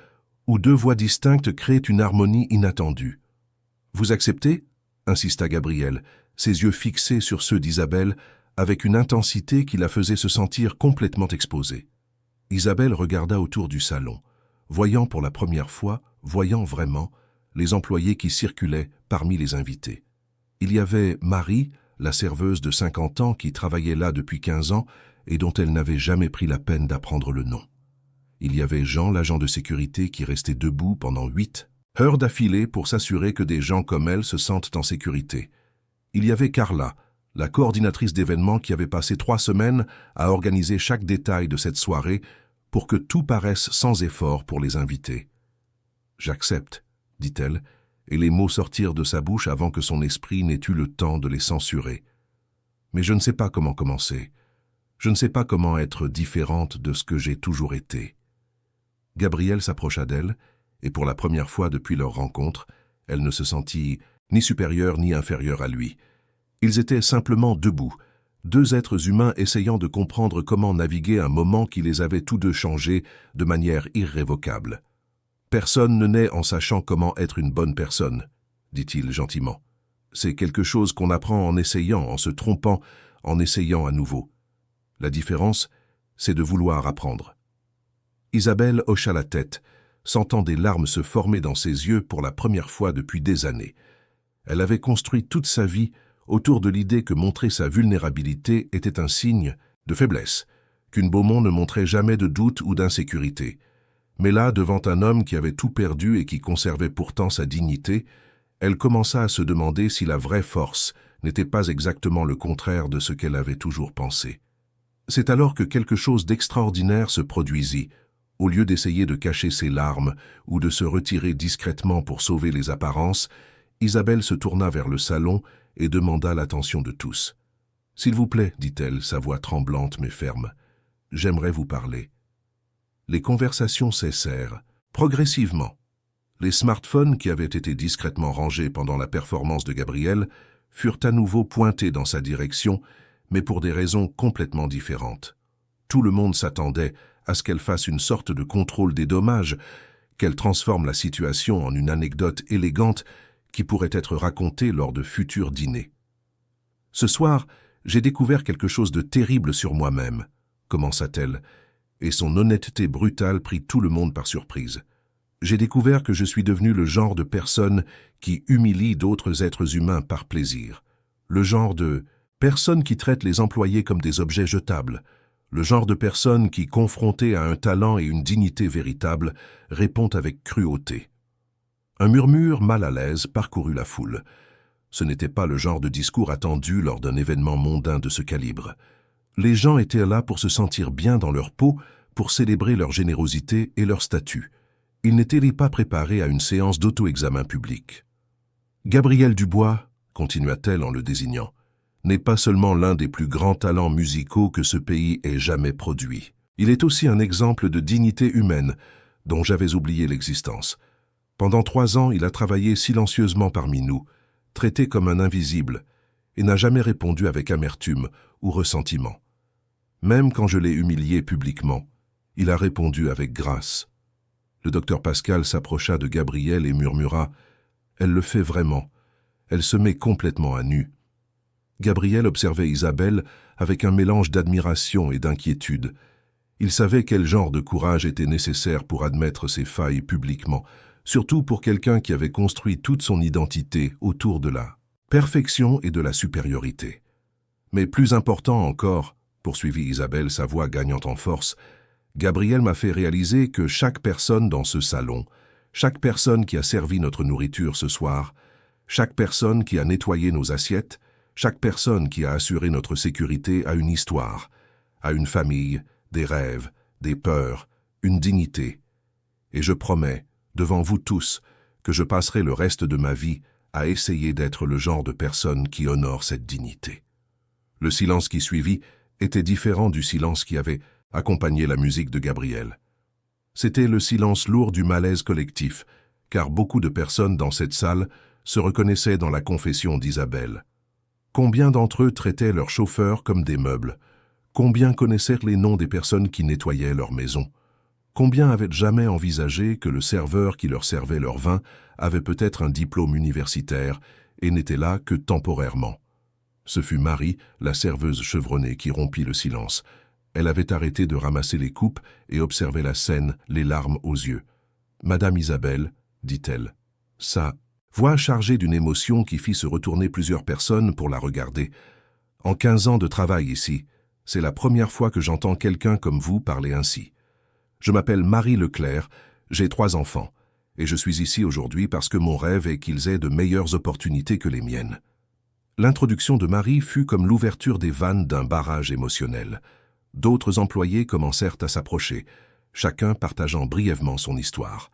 où 2 voix distinctes créent une harmonie inattendue. « Vous acceptez ?» insista Gabriel, ses yeux fixés sur ceux d'Isabelle avec une intensité qui la faisait se sentir complètement exposée. Isabelle regarda autour du salon, voyant pour la première fois, voyant vraiment, les employés qui circulaient parmi les invités. Il y avait Marie, la serveuse de 50 ans qui travaillait là depuis 15 ans et dont elle n'avait jamais pris la peine d'apprendre le nom. Il y avait Jean, l'agent de sécurité, qui restait debout pendant 8 heures d'affilée pour s'assurer que des gens comme elle se sentent en sécurité. Il y avait Carla, la coordinatrice d'événements qui avait passé 3 semaines à organiser chaque détail de cette soirée pour que tout paraisse sans effort pour les invités. « J'accepte », dit-elle, et les mots sortirent de sa bouche avant que son esprit n'ait eu le temps de les censurer. « Mais je ne sais pas comment commencer. Je ne sais pas comment être différente de ce que j'ai toujours été. » Gabriel s'approcha d'elle, et pour la première fois depuis leur rencontre, elle ne se sentit ni supérieure ni inférieure à lui. Ils étaient simplement debout, 2 êtres humains essayant de comprendre comment naviguer un moment qui les avait tous 2 changés de manière irrévocable. « Personne ne naît en sachant comment être une bonne personne, » dit-il gentiment. « C'est quelque chose qu'on apprend en essayant, en se trompant, en essayant à nouveau. La différence, c'est de vouloir apprendre. » Isabelle hocha la tête, sentant des larmes se former dans ses yeux pour la première fois depuis des années. Elle avait construit toute sa vie autour de l'idée que montrer sa vulnérabilité était un signe de faiblesse, qu'une Beaumont ne montrait jamais de doute ou d'insécurité. Mais là, devant un homme qui avait tout perdu et qui conservait pourtant sa dignité, elle commença à se demander si la vraie force n'était pas exactement le contraire de ce qu'elle avait toujours pensé. C'est alors que quelque chose d'extraordinaire se produisit. Au lieu d'essayer de cacher ses larmes ou de se retirer discrètement pour sauver les apparences, Isabelle se tourna vers le salon et demanda l'attention de tous. « S'il vous plaît, dit-elle, sa voix tremblante mais ferme, j'aimerais vous parler. » Les conversations cessèrent, progressivement. Les smartphones qui avaient été discrètement rangés pendant la performance de Gabrielle furent à nouveau pointés dans sa direction, mais pour des raisons complètement différentes. Tout le monde s'attendait à ce qu'elle fasse une sorte de contrôle des dommages, qu'elle transforme la situation en une anecdote élégante qui pourrait être racontée lors de futurs dîners. « Ce soir, j'ai découvert quelque chose de terrible sur moi-même, » commença-t-elle, et son honnêteté brutale prit tout le monde par surprise. « J'ai découvert que je suis devenu le genre de personne qui humilie d'autres êtres humains par plaisir. Le genre de personne qui traite les employés comme des objets jetables. Le genre de personne qui, confrontée à un talent et une dignité véritable, répond avec cruauté. » Un murmure mal à l'aise parcourut la foule. Ce n'était pas le genre de discours attendu lors d'un événement mondain de ce calibre. Les gens étaient là pour se sentir bien dans leur peau, pour célébrer leur générosité et leur statut. Ils n'étaient pas préparés à une séance d'auto-examen public. « Gabriel Dubois, continua-t-elle en le désignant, n'est pas seulement l'un des plus grands talents musicaux que ce pays ait jamais produit. Il est aussi un exemple de dignité humaine dont j'avais oublié l'existence. Pendant 3 ans, il a travaillé silencieusement parmi nous, traité comme un invisible, et n'a jamais répondu avec amertume ou ressentiment. Même quand je l'ai humilié publiquement, il a répondu avec grâce. » Le docteur Pascal s'approcha de Gabrielle et murmura « Elle le fait vraiment. Elle se met complètement à nu. » Gabrielle observait Isabelle avec un mélange d'admiration et d'inquiétude. Il savait quel genre de courage était nécessaire pour admettre ses failles publiquement, surtout pour quelqu'un qui avait construit toute son identité autour de la perfection et de la supériorité. Mais plus important encore, poursuivit Isabelle, sa voix gagnant en force, Gabrielle m'a fait réaliser que chaque personne dans ce salon, chaque personne qui a servi notre nourriture ce soir, chaque personne qui a nettoyé nos assiettes, chaque personne qui a assuré notre sécurité a une histoire, a une famille, des rêves, des peurs, une dignité. Et je promets, devant vous tous, que je passerai le reste de ma vie à essayer d'être le genre de personne qui honore cette dignité. » Le silence qui suivit était différent du silence qui avait accompagné la musique de Gabrielle. C'était le silence lourd du malaise collectif, car beaucoup de personnes dans cette salle se reconnaissaient dans la confession d'Isabelle. Combien d'entre eux traitaient leurs chauffeurs comme des meubles? Combien connaissaient les noms des personnes qui nettoyaient leur maison? Combien avaient jamais envisagé que le serveur qui leur servait leur vin avait peut-être un diplôme universitaire et n'était là que temporairement? Ce fut Marie, la serveuse chevronnée, qui rompit le silence. Elle avait arrêté de ramasser les coupes et observait la scène, les larmes aux yeux. « Madame Isabelle, dit-elle, sa voix chargée d'une émotion qui fit se retourner plusieurs personnes pour la regarder. En 15 ans de travail ici, c'est la première fois que j'entends quelqu'un comme vous parler ainsi. Je m'appelle Marie Leclerc, j'ai 3 enfants, et je suis ici aujourd'hui parce que mon rêve est qu'ils aient de meilleures opportunités que les miennes. » L'introduction de Marie fut comme l'ouverture des vannes d'un barrage émotionnel. D'autres employés commencèrent à s'approcher, chacun partageant brièvement son histoire.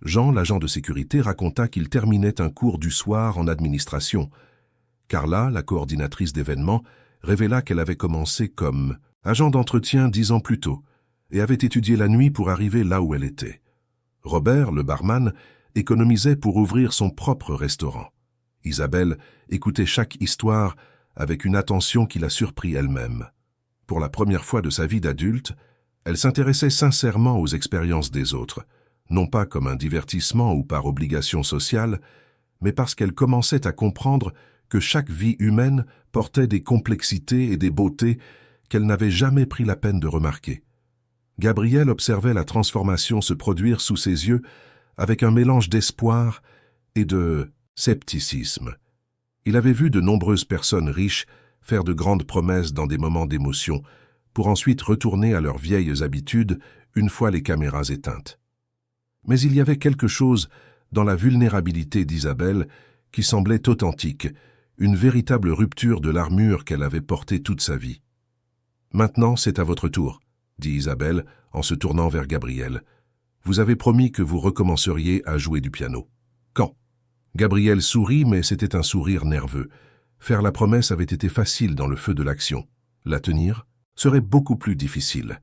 Jean, l'agent de sécurité, raconta qu'il terminait un cours du soir en administration. Carla, la coordinatrice d'événements, révéla qu'elle avait commencé comme agent d'entretien 10 ans plus tôt et avait étudié la nuit pour arriver là où elle était. Robert, le barman, économisait pour ouvrir son propre restaurant. Isabelle écoutait chaque histoire avec une attention qui la surprit elle-même. Pour la première fois de sa vie d'adulte, elle s'intéressait sincèrement aux expériences des autres, non pas comme un divertissement ou par obligation sociale, mais parce qu'elle commençait à comprendre que chaque vie humaine portait des complexités et des beautés qu'elle n'avait jamais pris la peine de remarquer. Gabrielle observait la transformation se produire sous ses yeux avec un mélange d'espoir et de scepticisme. Il avait vu de nombreuses personnes riches faire de grandes promesses dans des moments d'émotion, pour ensuite retourner à leurs vieilles habitudes une fois les caméras éteintes. Mais il y avait quelque chose dans la vulnérabilité d'Isabelle qui semblait authentique, une véritable rupture de l'armure qu'elle avait portée toute sa vie. « Maintenant, c'est à votre tour, » dit Isabelle en se tournant vers Gabriel. « Vous avez promis que vous recommenceriez à jouer du piano. Quand ?» Gabriel sourit, mais c'était un sourire nerveux. Faire la promesse avait été facile dans le feu de l'action. La tenir serait beaucoup plus difficile.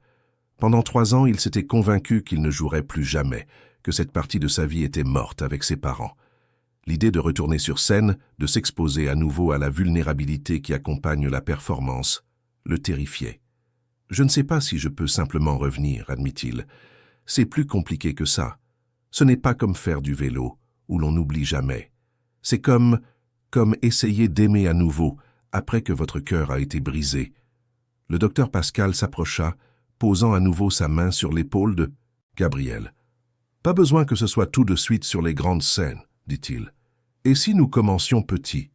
Pendant 3 ans, il s'était convaincu qu'il ne jouerait plus jamais, que cette partie de sa vie était morte avec ses parents. L'idée de retourner sur scène, de s'exposer à nouveau à la vulnérabilité qui accompagne la performance, le terrifiait. « Je ne sais pas si je peux simplement revenir, admit-il. C'est plus compliqué que ça. Ce n'est pas comme faire du vélo, où l'on n'oublie jamais. C'est comme essayer d'aimer à nouveau, après que votre cœur a été brisé. » Le docteur Pascal s'approcha, posant à nouveau sa main sur l'épaule de Gabriel. « Pas besoin que ce soit tout de suite sur les grandes scènes, dit-il. Et si nous commencions petit?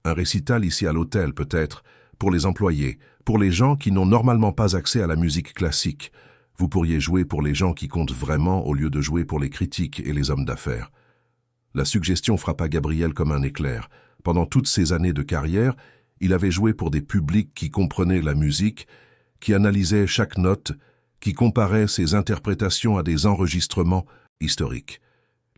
Un récital ici à l'hôtel peut-être, pour les employés, pour les gens qui n'ont normalement pas accès à la musique classique. Vous pourriez jouer pour les gens qui comptent vraiment au lieu de jouer pour les critiques et les hommes d'affaires. » La suggestion frappa Gabriel comme un éclair. Pendant toutes ces années de carrière, il avait joué pour des publics qui comprenaient la musique, qui analysaient chaque note, qui comparaient ses interprétations à des enregistrements historiques.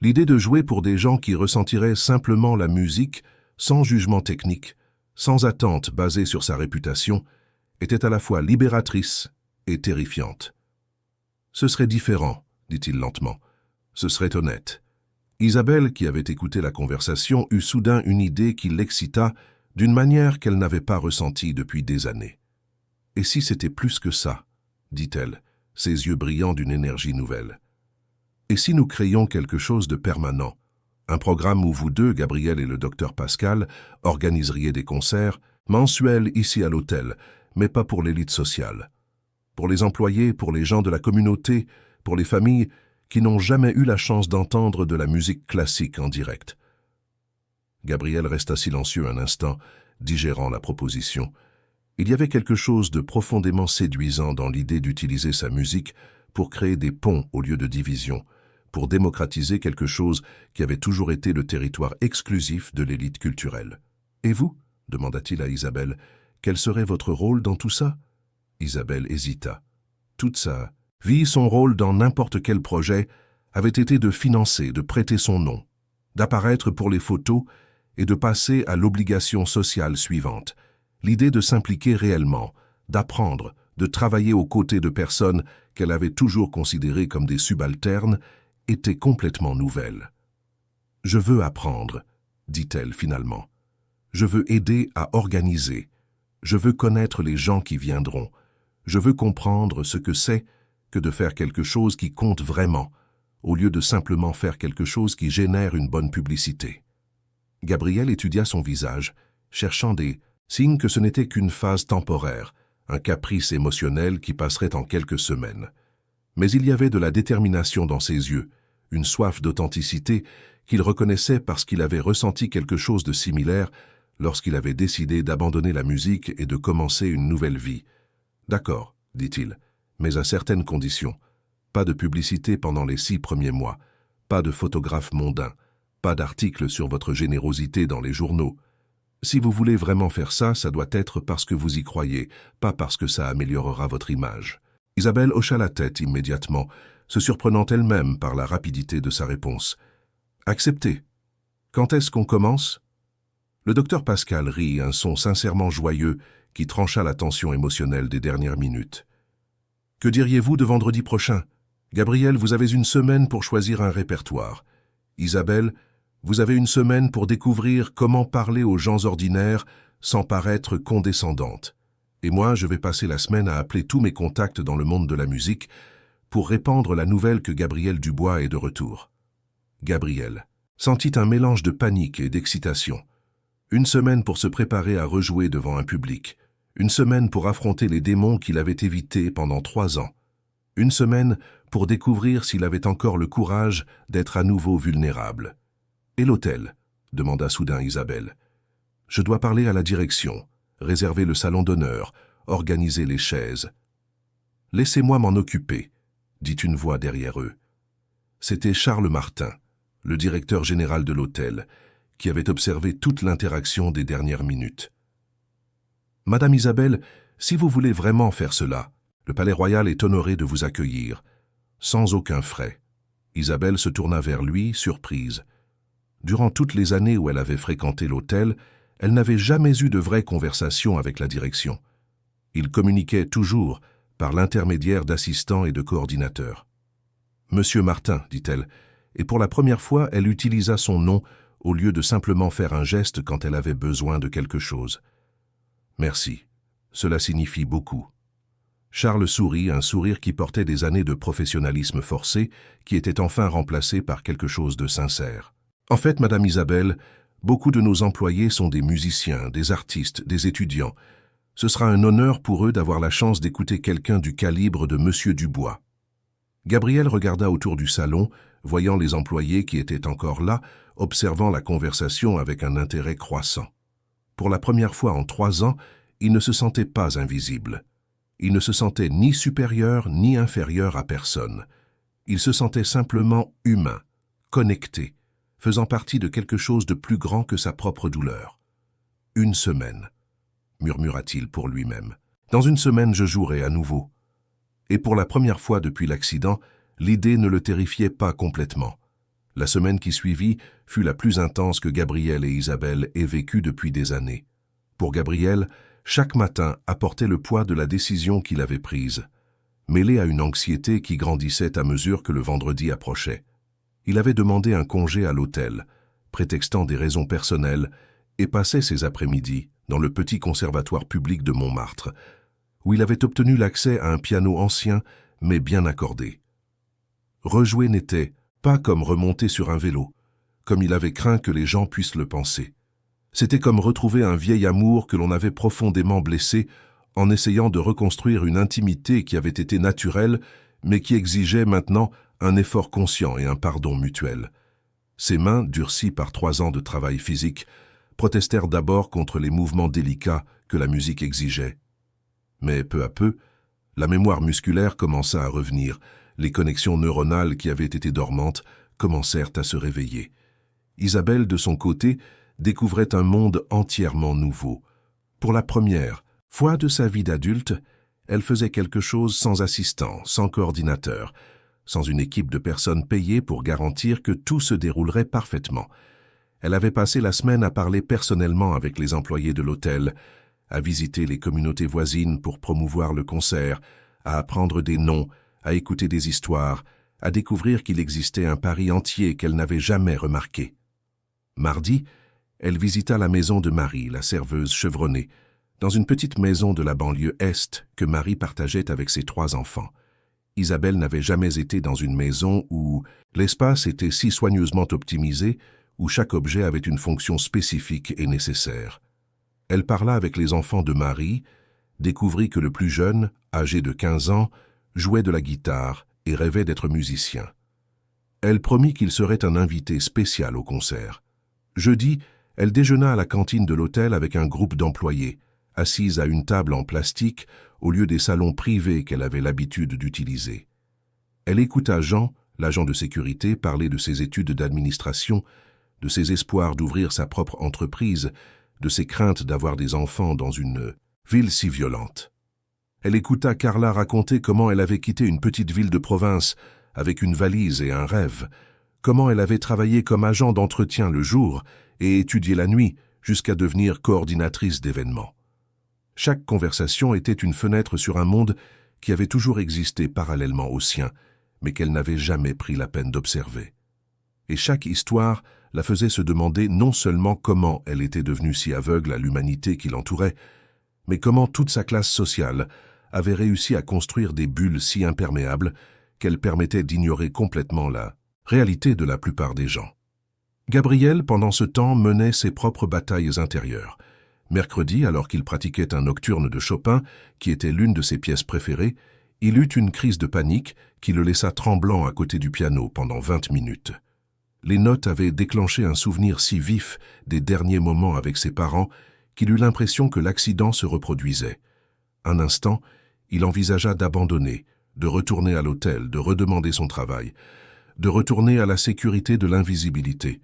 L'idée de jouer pour des gens qui ressentiraient simplement la musique, sans jugement technique, sans attente basée sur sa réputation, était à la fois libératrice et terrifiante. « Ce serait différent, » dit-il lentement. « Ce serait honnête. » Isabelle, qui avait écouté la conversation, eut soudain une idée qui l'excita d'une manière qu'elle n'avait pas ressentie depuis des années. « Et si c'était plus que ça ?» dit-elle, ses yeux brillants d'une énergie nouvelle. « Et si nous créions quelque chose de permanent, un programme où vous deux, Gabriel et le docteur Pascal, organiseriez des concerts mensuels ici à l'hôtel, mais pas pour l'élite sociale. Pour les employés, pour les gens de la communauté, pour les familles qui n'ont jamais eu la chance d'entendre de la musique classique en direct. » Gabriel resta silencieux un instant, digérant la proposition. Il y avait quelque chose de profondément séduisant dans l'idée d'utiliser sa musique pour créer des ponts au lieu de divisions, pour démocratiser quelque chose qui avait toujours été le territoire exclusif de l'élite culturelle. « Et vous ?» demanda-t-il à Isabelle. « Quel serait votre rôle dans tout ça ?» Isabelle hésita. Toute sa vie, son rôle dans n'importe quel projet avait été de financer, de prêter son nom, d'apparaître pour les photos et de passer à l'obligation sociale suivante, l'idée de s'impliquer réellement, d'apprendre, de travailler aux côtés de personnes qu'elle avait toujours considérées comme des subalternes, était complètement nouvelle. « Je veux apprendre, » dit-elle finalement. « Je veux aider à organiser. Je veux connaître les gens qui viendront. Je veux comprendre ce que c'est que de faire quelque chose qui compte vraiment, au lieu de simplement faire quelque chose qui génère une bonne publicité. » Gabriel étudia son visage, cherchant des signes que ce n'était qu'une phase temporaire, un caprice émotionnel qui passerait en quelques semaines. Mais il y avait de la détermination dans ses yeux, une soif d'authenticité qu'il reconnaissait parce qu'il avait ressenti quelque chose de similaire lorsqu'il avait décidé d'abandonner la musique et de commencer une nouvelle vie. « D'accord, » dit-il, « mais à certaines conditions. Pas de publicité pendant les 6 premiers mois, pas de photographe mondain, pas d'articles sur votre générosité dans les journaux. Si vous voulez vraiment faire ça, ça doit être parce que vous y croyez, pas parce que ça améliorera votre image. » Isabelle hocha la tête immédiatement, se surprenant elle-même par la rapidité de sa réponse. « Accepté. Quand est-ce qu'on commence ?» Le docteur Pascal rit, un son sincèrement joyeux qui trancha la tension émotionnelle des dernières minutes. « Que diriez-vous de vendredi prochain? Gabriel, vous avez une semaine pour choisir un répertoire. Isabelle, vous avez une semaine pour découvrir comment parler aux gens ordinaires sans paraître condescendante. Et moi, je vais passer la semaine à appeler tous mes contacts dans le monde de la musique pour répandre la nouvelle que Gabriel Dubois est de retour. » Gabriel sentit un mélange de panique et d'excitation. Une semaine pour se préparer à rejouer devant un public. Une semaine pour affronter les démons qu'il avait évités pendant 3 ans. Une semaine pour découvrir s'il avait encore le courage d'être à nouveau vulnérable. « Et l'hôtel ?» demanda soudain Isabelle. « Je dois parler à la direction, réserver le salon d'honneur, organiser les chaises. »« Laissez-moi m'en occuper, » dit une voix derrière eux. C'était Charles Martin, le directeur général de l'hôtel, qui avait observé toute l'interaction des dernières minutes. « Madame Isabelle, si vous voulez vraiment faire cela, le Palais Royal est honoré de vous accueillir, sans aucun frais. » Isabelle se tourna vers lui, surprise. Durant toutes les années où elle avait fréquenté l'hôtel, elle n'avait jamais eu de vraie conversation avec la direction. Ils communiquaient toujours par l'intermédiaire d'assistants et de coordinateurs. « Monsieur Martin, dit-elle, et pour la première fois, elle utilisa son nom au lieu de simplement faire un geste quand elle avait besoin de quelque chose. « Merci, cela signifie beaucoup. » Charles sourit, un sourire qui portait des années de professionnalisme forcé, qui était enfin remplacé par quelque chose de sincère. « En fait, Madame Isabelle, beaucoup de nos employés sont des musiciens, des artistes, des étudiants. Ce sera un honneur pour eux d'avoir la chance d'écouter quelqu'un du calibre de Monsieur Dubois. » Gabriel regarda autour du salon, voyant les employés qui étaient encore là, observant la conversation avec un intérêt croissant. Pour la première fois en 3 ans, il ne se sentait pas invisible. Il ne se sentait ni supérieur ni inférieur à personne. Il se sentait simplement humain, connecté, faisant partie de quelque chose de plus grand que sa propre douleur. « 1 semaine, murmura-t-il pour lui-même. « Dans 1 semaine, je jouerai à nouveau. » Et pour la première fois depuis l'accident, l'idée ne le terrifiait pas complètement. La semaine qui suivit fut la plus intense que Gabriel et Isabelle aient vécue depuis des années. Pour Gabriel, chaque matin apportait le poids de la décision qu'il avait prise, mêlée à une anxiété qui grandissait à mesure que le vendredi approchait. Il avait demandé un congé à l'hôtel, prétextant des raisons personnelles, et passait ses après-midi dans le petit conservatoire public de Montmartre, où il avait obtenu l'accès à un piano ancien, mais bien accordé. Rejouer n'était pas comme remonter sur un vélo, comme il avait craint que les gens puissent le penser. C'était comme retrouver un vieil amour que l'on avait profondément blessé en essayant de reconstruire une intimité qui avait été naturelle, mais qui exigeait maintenant un effort conscient et un pardon mutuel. Ses mains, durcies par 3 ans de travail physique, protestèrent d'abord contre les mouvements délicats que la musique exigeait. Mais peu à peu, la mémoire musculaire commença à revenir, les connexions neuronales qui avaient été dormantes commencèrent à se réveiller. Isabelle, de son côté, découvrait un monde entièrement nouveau. Pour la première fois de sa vie d'adulte, elle faisait quelque chose sans assistant, sans coordinateur, sans une équipe de personnes payées pour garantir que tout se déroulerait parfaitement. Elle avait passé la semaine à parler personnellement avec les employés de l'hôtel, à visiter les communautés voisines pour promouvoir le concert, à apprendre des noms, à écouter des histoires, à découvrir qu'il existait un Paris entier qu'elle n'avait jamais remarqué. Mardi, elle visita la maison de Marie, la serveuse chevronnée, dans une petite maison de la banlieue Est que Marie partageait avec ses 3 enfants. Isabelle n'avait jamais été dans une maison où l'espace était si soigneusement optimisé, où chaque objet avait une fonction spécifique et nécessaire. Elle parla avec les enfants de Marie, découvrit que le plus jeune, âgé de 15 ans, jouait de la guitare et rêvait d'être musicien. Elle promit qu'il serait un invité spécial au concert. Jeudi, elle déjeuna à la cantine de l'hôtel avec un groupe d'employés, assise à une table en plastique au lieu des salons privés qu'elle avait l'habitude d'utiliser. Elle écouta Jean, l'agent de sécurité, parler de ses études d'administration, de ses espoirs d'ouvrir sa propre entreprise, de ses craintes d'avoir des enfants dans une ville si violente. Elle écouta Carla raconter comment elle avait quitté une petite ville de province avec une valise et un rêve, comment elle avait travaillé comme agent d'entretien le jour et étudié la nuit jusqu'à devenir coordinatrice d'événements. Chaque conversation était une fenêtre sur un monde qui avait toujours existé parallèlement au sien, mais qu'elle n'avait jamais pris la peine d'observer. Et chaque histoire la faisait se demander non seulement comment elle était devenue si aveugle à l'humanité qui l'entourait, mais comment toute sa classe sociale avait réussi à construire des bulles si imperméables qu'elles permettaient d'ignorer complètement la réalité de la plupart des gens. Gabriel, pendant ce temps, menait ses propres batailles intérieures. Mercredi, alors qu'il pratiquait un nocturne de Chopin, qui était l'une de ses pièces préférées, il eut une crise de panique qui le laissa tremblant à côté du piano pendant 20 minutes. Les notes avaient déclenché un souvenir si vif des derniers moments avec ses parents qu'il eut l'impression que l'accident se reproduisait. Un instant, il envisagea d'abandonner, de retourner à l'hôtel, de redemander son travail, de retourner à la sécurité de l'invisibilité.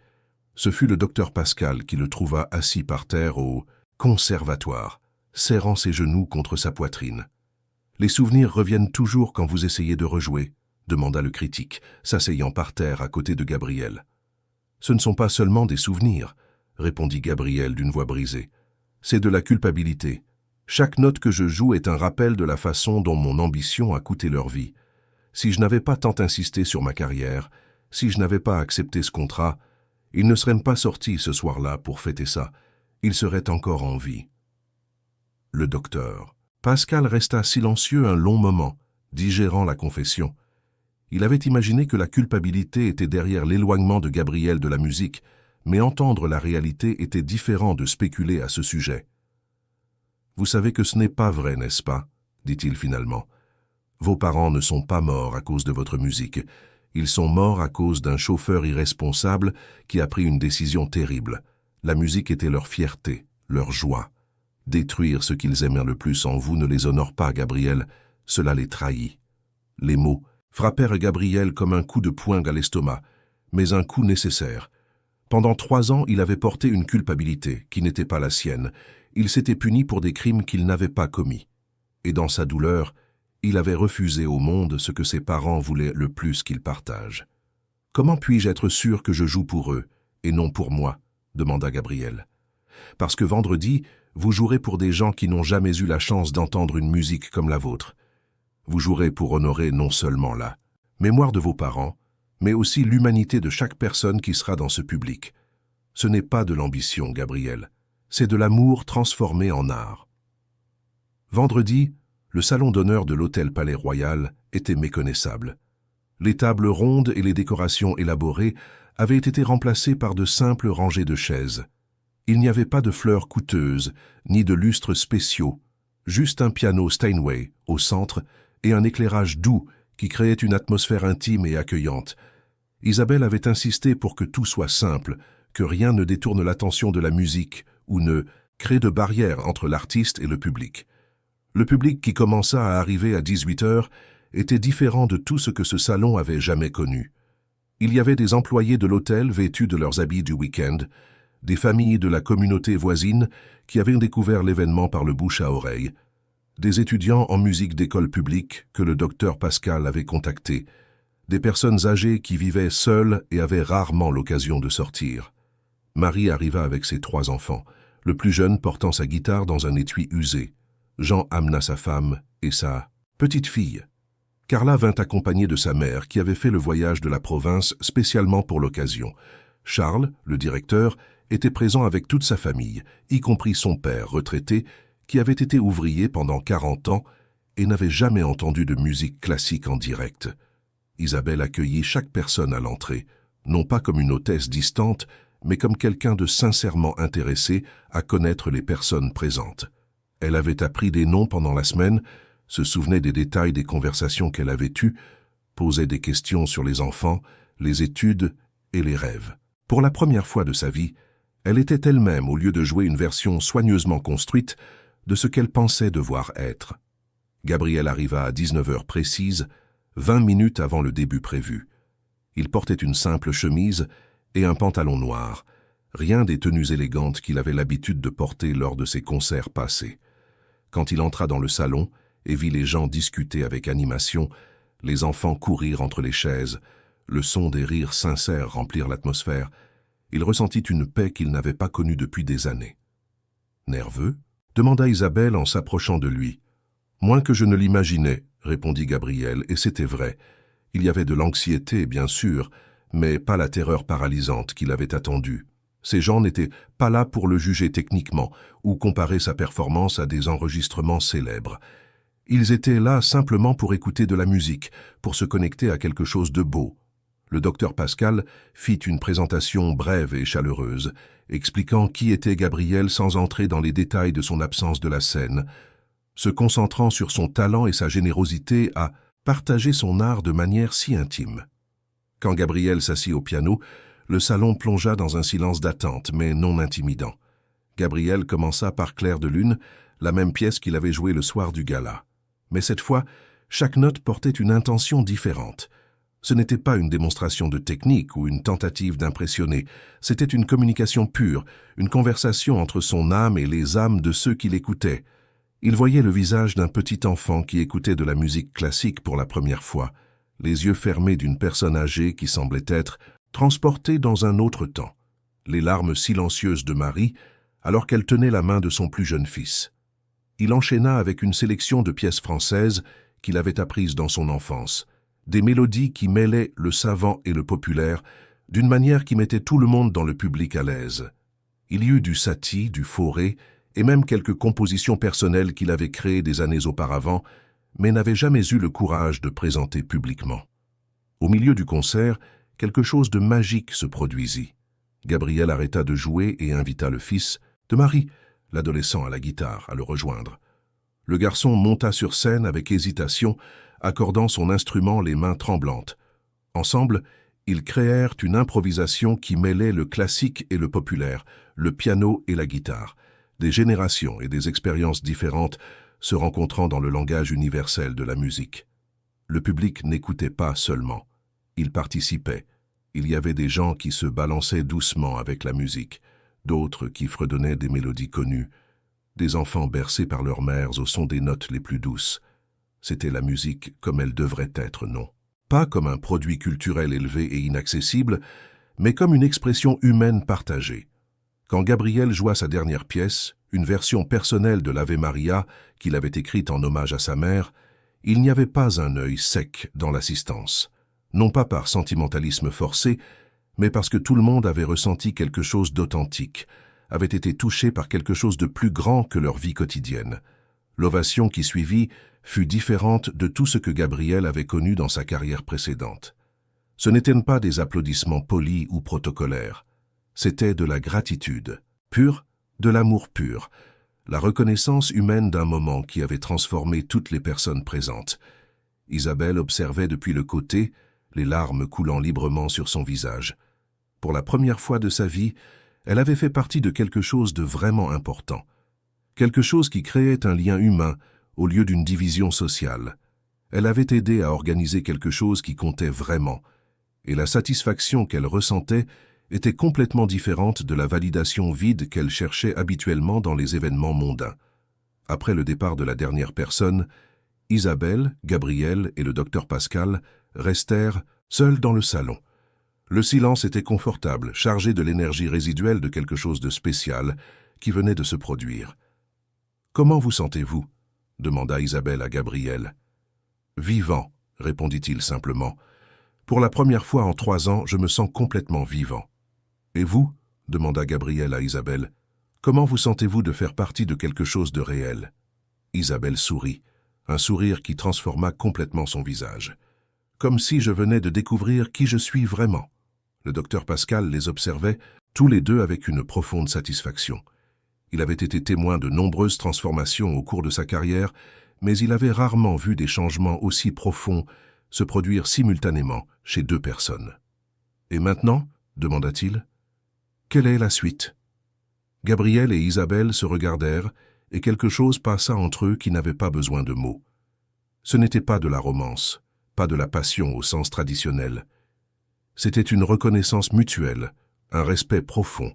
Ce fut le docteur Pascal qui le trouva assis par terre au conservatoire, serrant ses genoux contre sa poitrine. « Les souvenirs reviennent toujours quand vous essayez de rejouer ?» demanda le critique, s'asseyant par terre à côté de Gabriel. « Ce ne sont pas seulement des souvenirs, » répondit Gabriel d'une voix brisée. « C'est de la culpabilité. Chaque note que je joue est un rappel de la façon dont mon ambition a coûté leur vie. Si je n'avais pas tant insisté sur ma carrière, si je n'avais pas accepté ce contrat, ils ne seraient pas sortis ce soir-là pour fêter ça. Ils seraient encore en vie. » Le docteur. Pascal resta silencieux un long moment, digérant la confession. Il avait imaginé que la culpabilité était derrière l'éloignement de Gabriel de la musique, mais entendre la réalité était différent de spéculer à ce sujet. « Vous savez que ce n'est pas vrai, n'est-ce pas ?» dit-il finalement. « Vos parents ne sont pas morts à cause de votre musique. Ils sont morts à cause d'un chauffeur irresponsable qui a pris une décision terrible. La musique était leur fierté, leur joie. Détruire ce qu'ils aimèrent le plus en vous ne les honore pas, Gabriel. Cela les trahit. » Les mots frappèrent Gabriel comme un coup de poing à l'estomac, mais un coup nécessaire. Pendant 3 ans, il avait porté une culpabilité qui n'était pas la sienne. Il s'était puni pour des crimes qu'il n'avait pas commis. Et dans sa douleur, il avait refusé au monde ce que ses parents voulaient le plus qu'il partage. « Comment puis-je être sûr que je joue pour eux, et non pour moi ?» demanda Gabriel. « Parce que vendredi, vous jouerez pour des gens qui n'ont jamais eu la chance d'entendre une musique comme la vôtre. Vous jouerez pour honorer non seulement la mémoire de vos parents, mais aussi l'humanité de chaque personne qui sera dans ce public. Ce n'est pas de l'ambition, Gabriel, c'est de l'amour transformé en art. » Vendredi, le salon d'honneur de l'Hôtel Palais Royal était méconnaissable. Les tables rondes et les décorations élaborées avaient été remplacées par de simples rangées de chaises. Il n'y avait pas de fleurs coûteuses, ni de lustres spéciaux, juste un piano Steinway au centre et un éclairage doux qui créait une atmosphère intime et accueillante. Isabelle avait insisté pour que tout soit simple, que rien ne détourne l'attention de la musique ou ne crée de barrière entre l'artiste et le public. Le public qui commença à arriver à 18h était différent de tout ce que ce salon avait jamais connu. Il y avait des employés de l'hôtel vêtus de leurs habits du week-end, des familles de la communauté voisine qui avaient découvert l'événement par le bouche à oreille, des étudiants en musique d'école publique que le docteur Pascal avait contactés, des personnes âgées qui vivaient seules et avaient rarement l'occasion de sortir. Marie arriva avec ses 3 enfants, le plus jeune portant sa guitare dans un étui usé. Jean amena sa femme et sa petite fille. Carla vint accompagnée de sa mère qui avait fait le voyage de la province spécialement pour l'occasion. Charles, le directeur, était présent avec toute sa famille, y compris son père retraité, qui avait été ouvrier pendant 40 ans et n'avait jamais entendu de musique classique en direct. Isabelle accueillit chaque personne à l'entrée, non pas comme une hôtesse distante, mais comme quelqu'un de sincèrement intéressé à connaître les personnes présentes. Elle avait appris des noms pendant la semaine, se souvenait des détails des conversations qu'elle avait eues, posait des questions sur les enfants, les études et les rêves. Pour la première fois de sa vie, elle était elle-même, au lieu de jouer une version soigneusement construite, de ce qu'elle pensait devoir être. Gabriel arriva à 19h précise, 20 minutes avant le début prévu. Il portait une simple chemise et un pantalon noir, rien des tenues élégantes qu'il avait l'habitude de porter lors de ses concerts passés. Quand il entra dans le salon et vit les gens discuter avec animation, les enfants courir entre les chaises, le son des rires sincères remplir l'atmosphère, il ressentit une paix qu'il n'avait pas connue depuis des années. « Nerveux ?» demanda Isabelle en s'approchant de lui. « Moins que je ne l'imaginais, » répondit Gabriel, et c'était vrai. Il y avait de l'anxiété, bien sûr, mais pas la terreur paralysante qu'il avait attendue. Ces gens n'étaient pas là pour le juger techniquement ou comparer sa performance à des enregistrements célèbres. Ils étaient là simplement pour écouter de la musique, pour se connecter à quelque chose de beau. Le docteur Pascal fit une présentation brève et chaleureuse, expliquant qui était Gabriel sans entrer dans les détails de son absence de la scène, se concentrant sur son talent et sa générosité à partager son art de manière si intime. Quand Gabriel s'assit au piano, le salon plongea dans un silence d'attente, mais non intimidant. Gabriel commença par Clair de Lune, la même pièce qu'il avait jouée le soir du gala. Mais cette fois, chaque note portait une intention différente. Ce n'était pas une démonstration de technique ou une tentative d'impressionner, c'était une communication pure, une conversation entre son âme et les âmes de ceux qui l'écoutaient. Il voyait le visage d'un petit enfant qui écoutait de la musique classique pour la première fois, les yeux fermés d'une personne âgée qui semblait être transportée dans un autre temps, les larmes silencieuses de Marie alors qu'elle tenait la main de son plus jeune fils. Il enchaîna avec une sélection de pièces françaises qu'il avait apprises dans son enfance, des mélodies qui mêlaient le savant et le populaire d'une manière qui mettait tout le monde dans le public à l'aise. Il y eut du Satie, du Fauré et même quelques compositions personnelles qu'il avait créées des années auparavant, mais n'avait jamais eu le courage de présenter publiquement. Au milieu du concert, quelque chose de magique se produisit. Gabriel arrêta de jouer et invita le fils de Marie, l'adolescent à la guitare, à le rejoindre. Le garçon monta sur scène avec hésitation, accordant son instrument les mains tremblantes. Ensemble, ils créèrent une improvisation qui mêlait le classique et le populaire, le piano et la guitare, des générations et des expériences différentes se rencontrant dans le langage universel de la musique. Le public n'écoutait pas seulement, il participait. Il y avait des gens qui se balançaient doucement avec la musique, d'autres qui fredonnaient des mélodies connues, des enfants bercés par leurs mères au son des notes les plus douces. C'était la musique comme elle devrait être, non? Pas comme un produit culturel élevé et inaccessible, mais comme une expression humaine partagée. Quand Gabriel joua sa dernière pièce, une version personnelle de l'Ave Maria qu'il avait écrite en hommage à sa mère, il n'y avait pas un œil sec dans l'assistance. Non pas par sentimentalisme forcé, mais parce que tout le monde avait ressenti quelque chose d'authentique, avait été touché par quelque chose de plus grand que leur vie quotidienne. L'ovation qui suivit fut différente de tout ce que Gabriel avait connu dans sa carrière précédente. Ce n'étaient pas des applaudissements polis ou protocolaires. C'était de la gratitude, pure, de l'amour pur, la reconnaissance humaine d'un moment qui avait transformé toutes les personnes présentes. Isabelle observait depuis le côté, les larmes coulant librement sur son visage. Pour la première fois de sa vie, elle avait fait partie de quelque chose de vraiment important. Quelque chose qui créait un lien humain au lieu d'une division sociale. Elle avait aidé à organiser quelque chose qui comptait vraiment, et la satisfaction qu'elle ressentait était complètement différente de la validation vide qu'elle cherchait habituellement dans les événements mondains. Après le départ de la dernière personne, Isabelle, Gabriel et le docteur Pascal restèrent seuls dans le salon. Le silence était confortable, chargé de l'énergie résiduelle de quelque chose de spécial qui venait de se produire. « Comment vous sentez-vous » demanda Isabelle à Gabriel. « Vivant » répondit-il simplement. « Pour la première fois en 3 ans, je me sens complètement vivant. »« Et vous » demanda Gabriel à Isabelle. « Comment vous sentez-vous de faire partie de quelque chose de réel » Isabelle sourit, un sourire qui transforma complètement son visage. « Comme si je venais de découvrir qui je suis vraiment. » Le docteur Pascal les observait, tous les deux avec une profonde satisfaction. Il avait été témoin de nombreuses transformations au cours de sa carrière, mais il avait rarement vu des changements aussi profonds se produire simultanément chez 2 personnes. « Et maintenant » demanda-t-il. « Quelle est la suite » Gabriel et Isabelle se regardèrent, et quelque chose passa entre eux qui n'avait pas besoin de mots. Ce n'était pas de la romance, pas de la passion au sens traditionnel. C'était une reconnaissance mutuelle, un respect profond,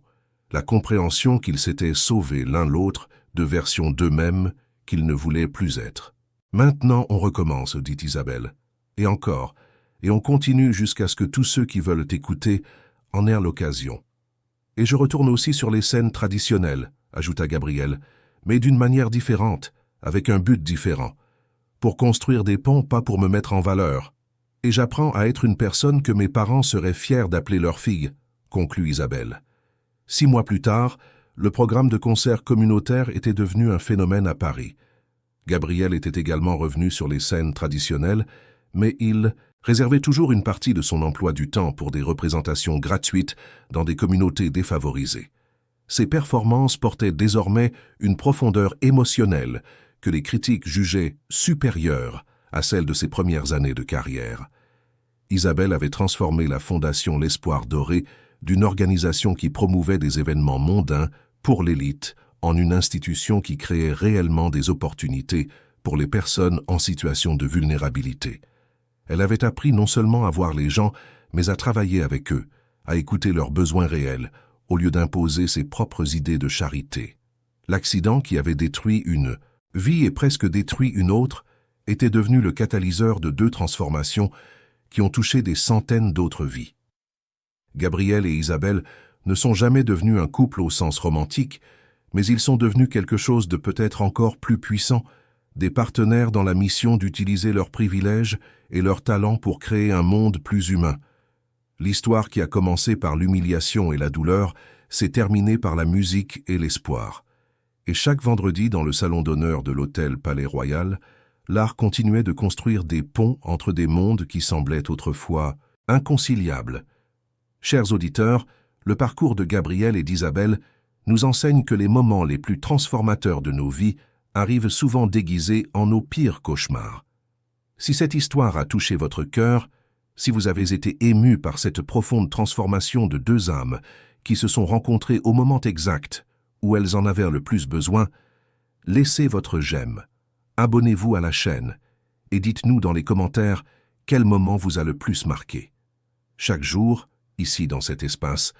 la compréhension qu'ils s'étaient sauvés l'un l'autre de versions d'eux-mêmes qu'ils ne voulaient plus être. « Maintenant on recommence, dit Isabelle. Et encore, et on continue jusqu'à ce que tous ceux qui veulent écouter en aient l'occasion. Et je retourne aussi sur les scènes traditionnelles, ajouta Gabriel, mais d'une manière différente, avec un but différent. Pour construire des ponts, pas pour me mettre en valeur. Et j'apprends à être une personne que mes parents seraient fiers d'appeler leur fille, conclut Isabelle. 6 mois plus tard, le programme de concert communautaire était devenu un phénomène à Paris. Gabriel était également revenu sur les scènes traditionnelles, mais il réservait toujours une partie de son emploi du temps pour des représentations gratuites dans des communautés défavorisées. Ses performances portaient désormais une profondeur émotionnelle que les critiques jugeaient supérieure à celle de ses premières années de carrière. Isabelle avait transformé la Fondation L'Espoir Doré d'une organisation qui promouvait des événements mondains pour l'élite en une institution qui créait réellement des opportunités pour les personnes en situation de vulnérabilité. Elle avait appris non seulement à voir les gens, mais à travailler avec eux, à écouter leurs besoins réels, au lieu d'imposer ses propres idées de charité. L'accident qui avait détruit une vie et presque détruit une autre était devenu le catalyseur de 2 transformations qui ont touché des centaines d'autres vies. Gabriel et Isabelle ne sont jamais devenus un couple au sens romantique, mais ils sont devenus quelque chose de peut-être encore plus puissant, des partenaires dans la mission d'utiliser leurs privilèges et leurs talents pour créer un monde plus humain. L'histoire qui a commencé par l'humiliation et la douleur s'est terminée par la musique et l'espoir. Et chaque vendredi dans le salon d'honneur de l'hôtel Palais Royal, l'art continuait de construire des ponts entre des mondes qui semblaient autrefois inconciliables. Chers auditeurs, le parcours de Gabriel et d'Isabelle nous enseigne que les moments les plus transformateurs de nos vies arrivent souvent déguisés en nos pires cauchemars. Si cette histoire a touché votre cœur, si vous avez été ému par cette profonde transformation de 2 âmes qui se sont rencontrées au moment exact où elles en avaient le plus besoin, laissez votre j'aime, abonnez-vous à la chaîne et dites-nous dans les commentaires quel moment vous a le plus marqué. Chaque jour, ici dans cet espace,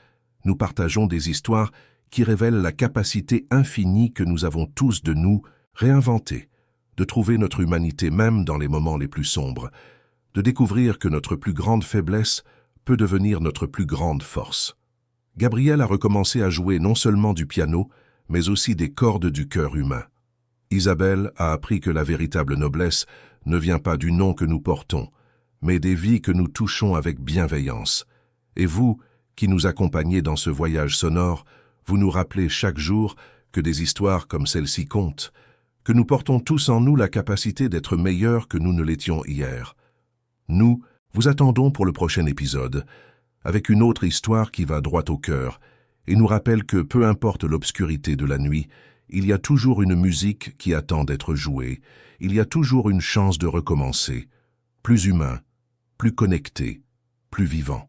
nous partageons des histoires qui révèlent la capacité infinie que nous avons tous de nous réinventer, de trouver notre humanité même dans les moments les plus sombres, de découvrir que notre plus grande faiblesse peut devenir notre plus grande force. Gabriel a recommencé à jouer non seulement du piano, mais aussi des cordes du cœur humain. Isabelle a appris que la véritable noblesse ne vient pas du nom que nous portons, mais des vies que nous touchons avec bienveillance. Et vous, qui nous accompagnez dans ce voyage sonore, vous nous rappelez chaque jour que des histoires comme celle-ci comptent, que nous portons tous en nous la capacité d'être meilleurs que nous ne l'étions hier. Nous vous attendons pour le prochain épisode, avec une autre histoire qui va droit au cœur, et nous rappelle que peu importe l'obscurité de la nuit, il y a toujours une musique qui attend d'être jouée, il y a toujours une chance de recommencer, plus humain, plus connecté, plus vivant.